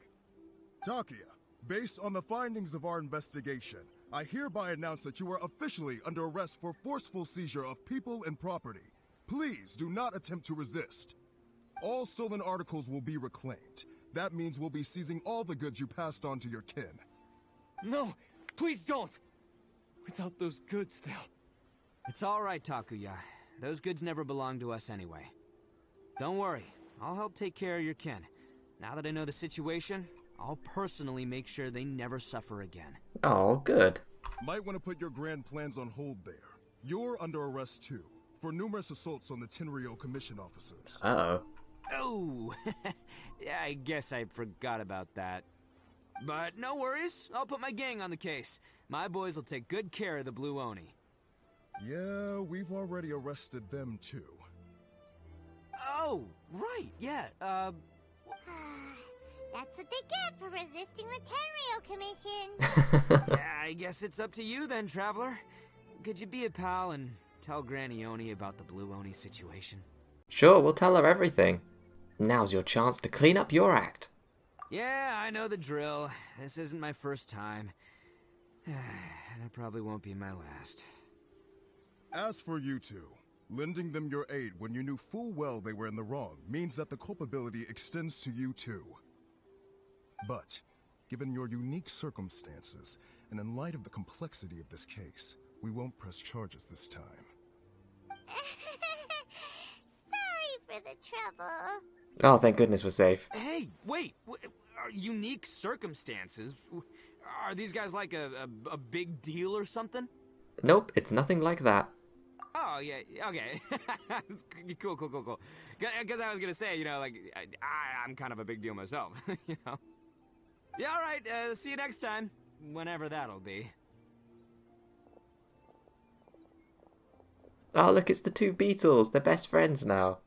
Speaker 15: Takia, based on the findings of our investigation, I hereby announce that you are officially under arrest for forceful seizure of people and property. Please do not attempt to resist. All stolen articles will be reclaimed. That means we'll be seizing all the goods you passed on to your kin.
Speaker 11: No, please don't! Without those goods, they'll...
Speaker 8: It's all right, Takuya. Those goods never belonged to us anyway. Don't worry, I'll help take care of your kin. Now that I know the situation, I'll personally make sure they never suffer again.
Speaker 1: Oh, good.
Speaker 15: Might want to put your grand plans on hold there. You're under arrest too, for numerous assaults on the Tenryo commission officers.
Speaker 1: Uh-oh.
Speaker 8: Oh, yeah, I guess I forgot about that. But no worries, I'll put my gang on the case. My boys will take good care of the Blue Oni.
Speaker 15: Yeah, we've already arrested them too.
Speaker 8: Oh, right, yeah,
Speaker 2: That's what they get for resisting the Tenryo Commission.
Speaker 8: Yeah, I guess it's up to you then, Traveler. Could you be a pal and tell Granny Oni about the Blue Oni situation?
Speaker 1: Sure, we'll tell her everything. Now's your chance to clean up your act.
Speaker 8: Yeah, I know the drill. This isn't my first time. And it probably won't be my last.
Speaker 15: As for you two, lending them your aid when you knew full well they were in the wrong means that the culpability extends to you too. But, given your unique circumstances, and in light of the complexity of this case, we won't press charges this time.
Speaker 2: Sorry for the trouble.
Speaker 1: Oh, thank goodness we're safe.
Speaker 8: Hey, wait! Are unique circumstances? Are these guys like a big deal or something?
Speaker 1: Nope, it's nothing like that.
Speaker 8: Oh, yeah, okay. Cool. Because I was gonna say, you know, like, I'm kind of a big deal myself, you know? Yeah, alright, see you next time. Whenever that'll be.
Speaker 1: Oh, look, it's the two Beatles. They're best friends now.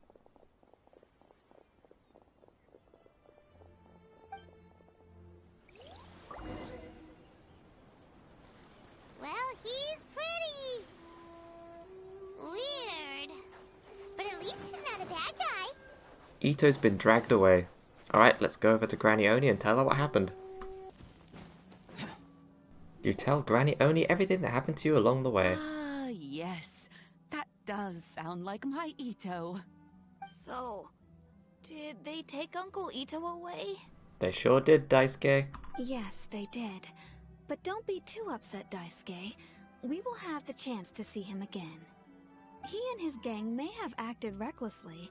Speaker 2: Well, he's pretty weird. But at least he's not a bad guy.
Speaker 1: Itto's been dragged away. Alright, let's go over to Granny Oni and tell her what happened. You tell Granny Oni everything that happened to you along the way.
Speaker 9: Ah, yes. That does sound like my Itto.
Speaker 6: So, did they take Uncle Itto away?
Speaker 1: They sure did, Daisuke.
Speaker 3: Yes, they did. But don't be too upset, Daisuke. We will have the chance to see him again. He and his gang may have acted recklessly,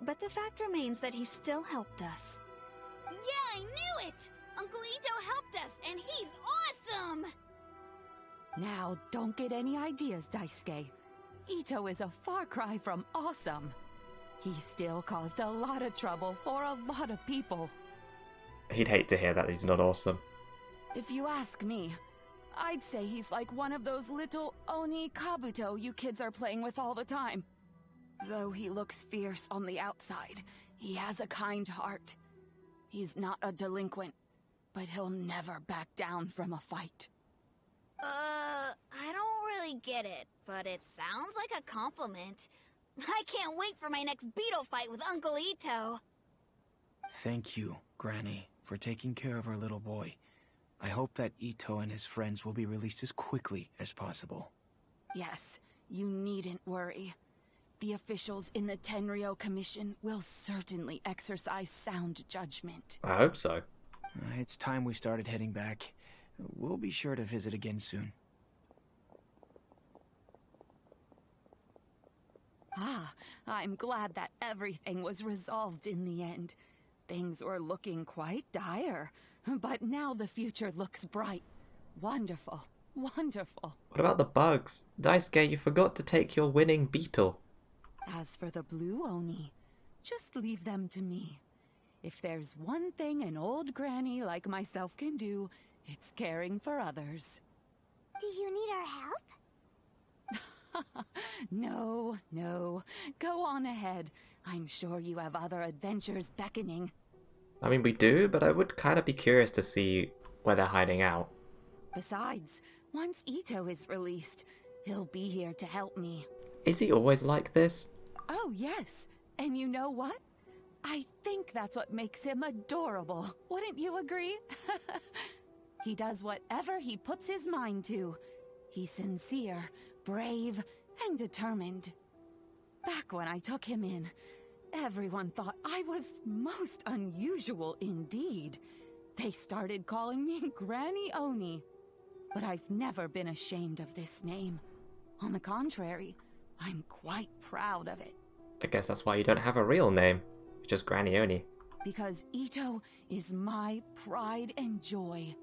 Speaker 3: but the fact remains that he still helped us.
Speaker 6: Yeah, I knew it! Uncle Itto helped us, and he's awesome!
Speaker 9: Now, don't get any ideas, Daisuke. Itto is a far cry from awesome. He still caused a lot of trouble for a lot of people.
Speaker 1: He'd hate to hear that he's not awesome.
Speaker 9: If you ask me, I'd say he's like one of those little Oni Kabuto you kids are playing with all the time. Though he looks fierce on the outside, he has a kind heart. He's not a delinquent, but he'll never back down from a fight.
Speaker 6: I don't really get it, but it sounds like a compliment. I can't wait for my next beetle fight with Uncle Itto.
Speaker 14: Thank you, Granny, for taking care of our little boy. I hope that Itto and his friends will be released as quickly as possible.
Speaker 9: Yes, you needn't worry. The officials in the Tenryo Commission will certainly exercise sound judgment.
Speaker 1: I hope so.
Speaker 14: It's time we started heading back. We'll be sure to visit again soon.
Speaker 9: Ah, I'm glad that everything was resolved in the end. Things were looking quite dire, but now the future looks bright. Wonderful, wonderful.
Speaker 1: What about the bugs? Daisuke, you forgot to take your winning beetle.
Speaker 9: As for the blue Oni, just leave them to me. If there's one thing an old granny like myself can do, it's caring for others.
Speaker 2: Do you need our help?
Speaker 9: No, no. Go on ahead. I'm sure you have other adventures beckoning.
Speaker 1: I mean, we do, but I would kind of be curious to see where they're hiding out.
Speaker 9: Besides, once Itto is released, he'll be here to help me.
Speaker 1: Is he always like this?
Speaker 9: Oh, yes. And you know what? I think that's what makes him adorable. Wouldn't you agree? He does whatever he puts his mind to. He's sincere, brave, and determined. Back when I took him in, everyone thought I was most unusual indeed. They started calling me Granny Oni. But I've never been ashamed of this name. On the contrary, I'm quite proud of it.
Speaker 1: I guess that's why you don't have a real name. Just Granny Oni.
Speaker 9: Because Itto is my pride and joy.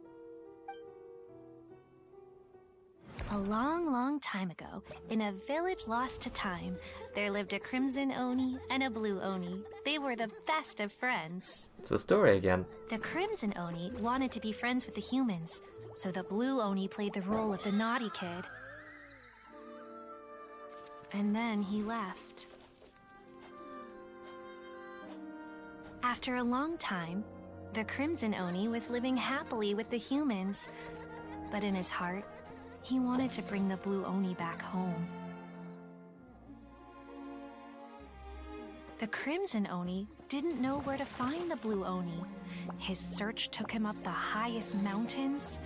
Speaker 7: A long, long time ago, in a village lost to time, there lived a crimson Oni and a blue Oni. They were the best of friends.
Speaker 1: It's the story again.
Speaker 7: The crimson Oni wanted to be friends with the humans, so the blue Oni played the role of the naughty kid. And then he left. After a long time, the crimson Oni was living happily with the humans, but in his heart, he wanted to bring the blue Oni back home. The crimson Oni didn't know where to find the blue Oni. His search took him up the highest mountains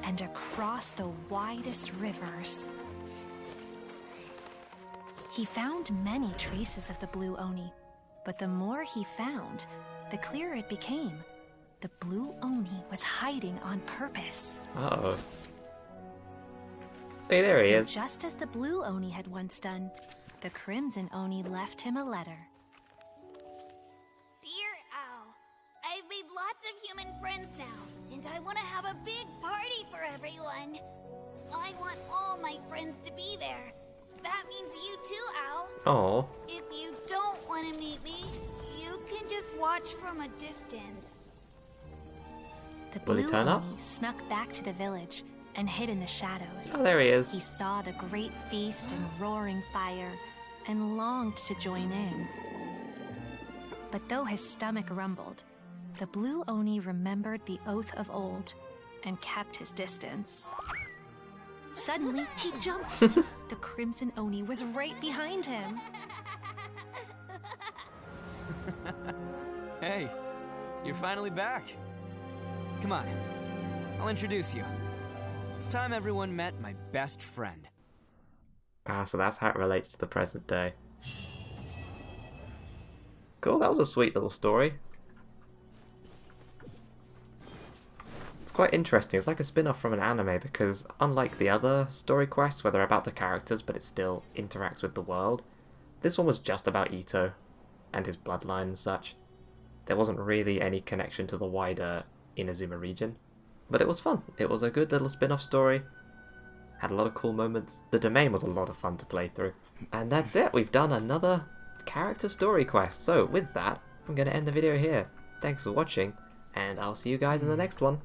Speaker 7: and across the widest rivers. He found many traces of the blue Oni, but the more he found, the clearer it became. The blue Oni was hiding on purpose.
Speaker 1: Uh-oh. Hey, there he is.
Speaker 7: Just as the blue Oni had once done, the crimson Oni left him a letter.
Speaker 6: Dear Owl, I've made lots of human friends now, and I want to have a big party for everyone. I want all my friends to be there. That means you too, Owl.
Speaker 1: Oh.
Speaker 6: If you don't want to meet me, you can just watch from a distance.
Speaker 7: The
Speaker 1: Will he
Speaker 7: blue
Speaker 1: turn up?
Speaker 7: Oni snuck back to the village and hid in the shadows.
Speaker 1: Oh, there he is.
Speaker 7: He saw the great feast and roaring fire and longed to join in. But though his stomach rumbled, the blue Oni remembered the oath of old and kept his distance. Suddenly, he jumped. The crimson Oni was right behind him.
Speaker 8: Hey, you're finally back. Come on, I'll introduce you. It's time everyone met my best friend.
Speaker 1: Ah, so that's how it relates to the present day. Cool, that was a sweet little story. It's quite interesting. It's like a spin-off from an anime because unlike the other story quests where they're about the characters but it still interacts with the world, this one was just about Itto and his bloodline and such. There wasn't really any connection to the wider Inazuma region. But it was fun. It was a good little spin-off story. Had a lot of cool moments. The domain was a lot of fun to play through. And that's it. We've done another character story quest. So with that, I'm going to end the video here. Thanks for watching, and I'll see you guys in the next one.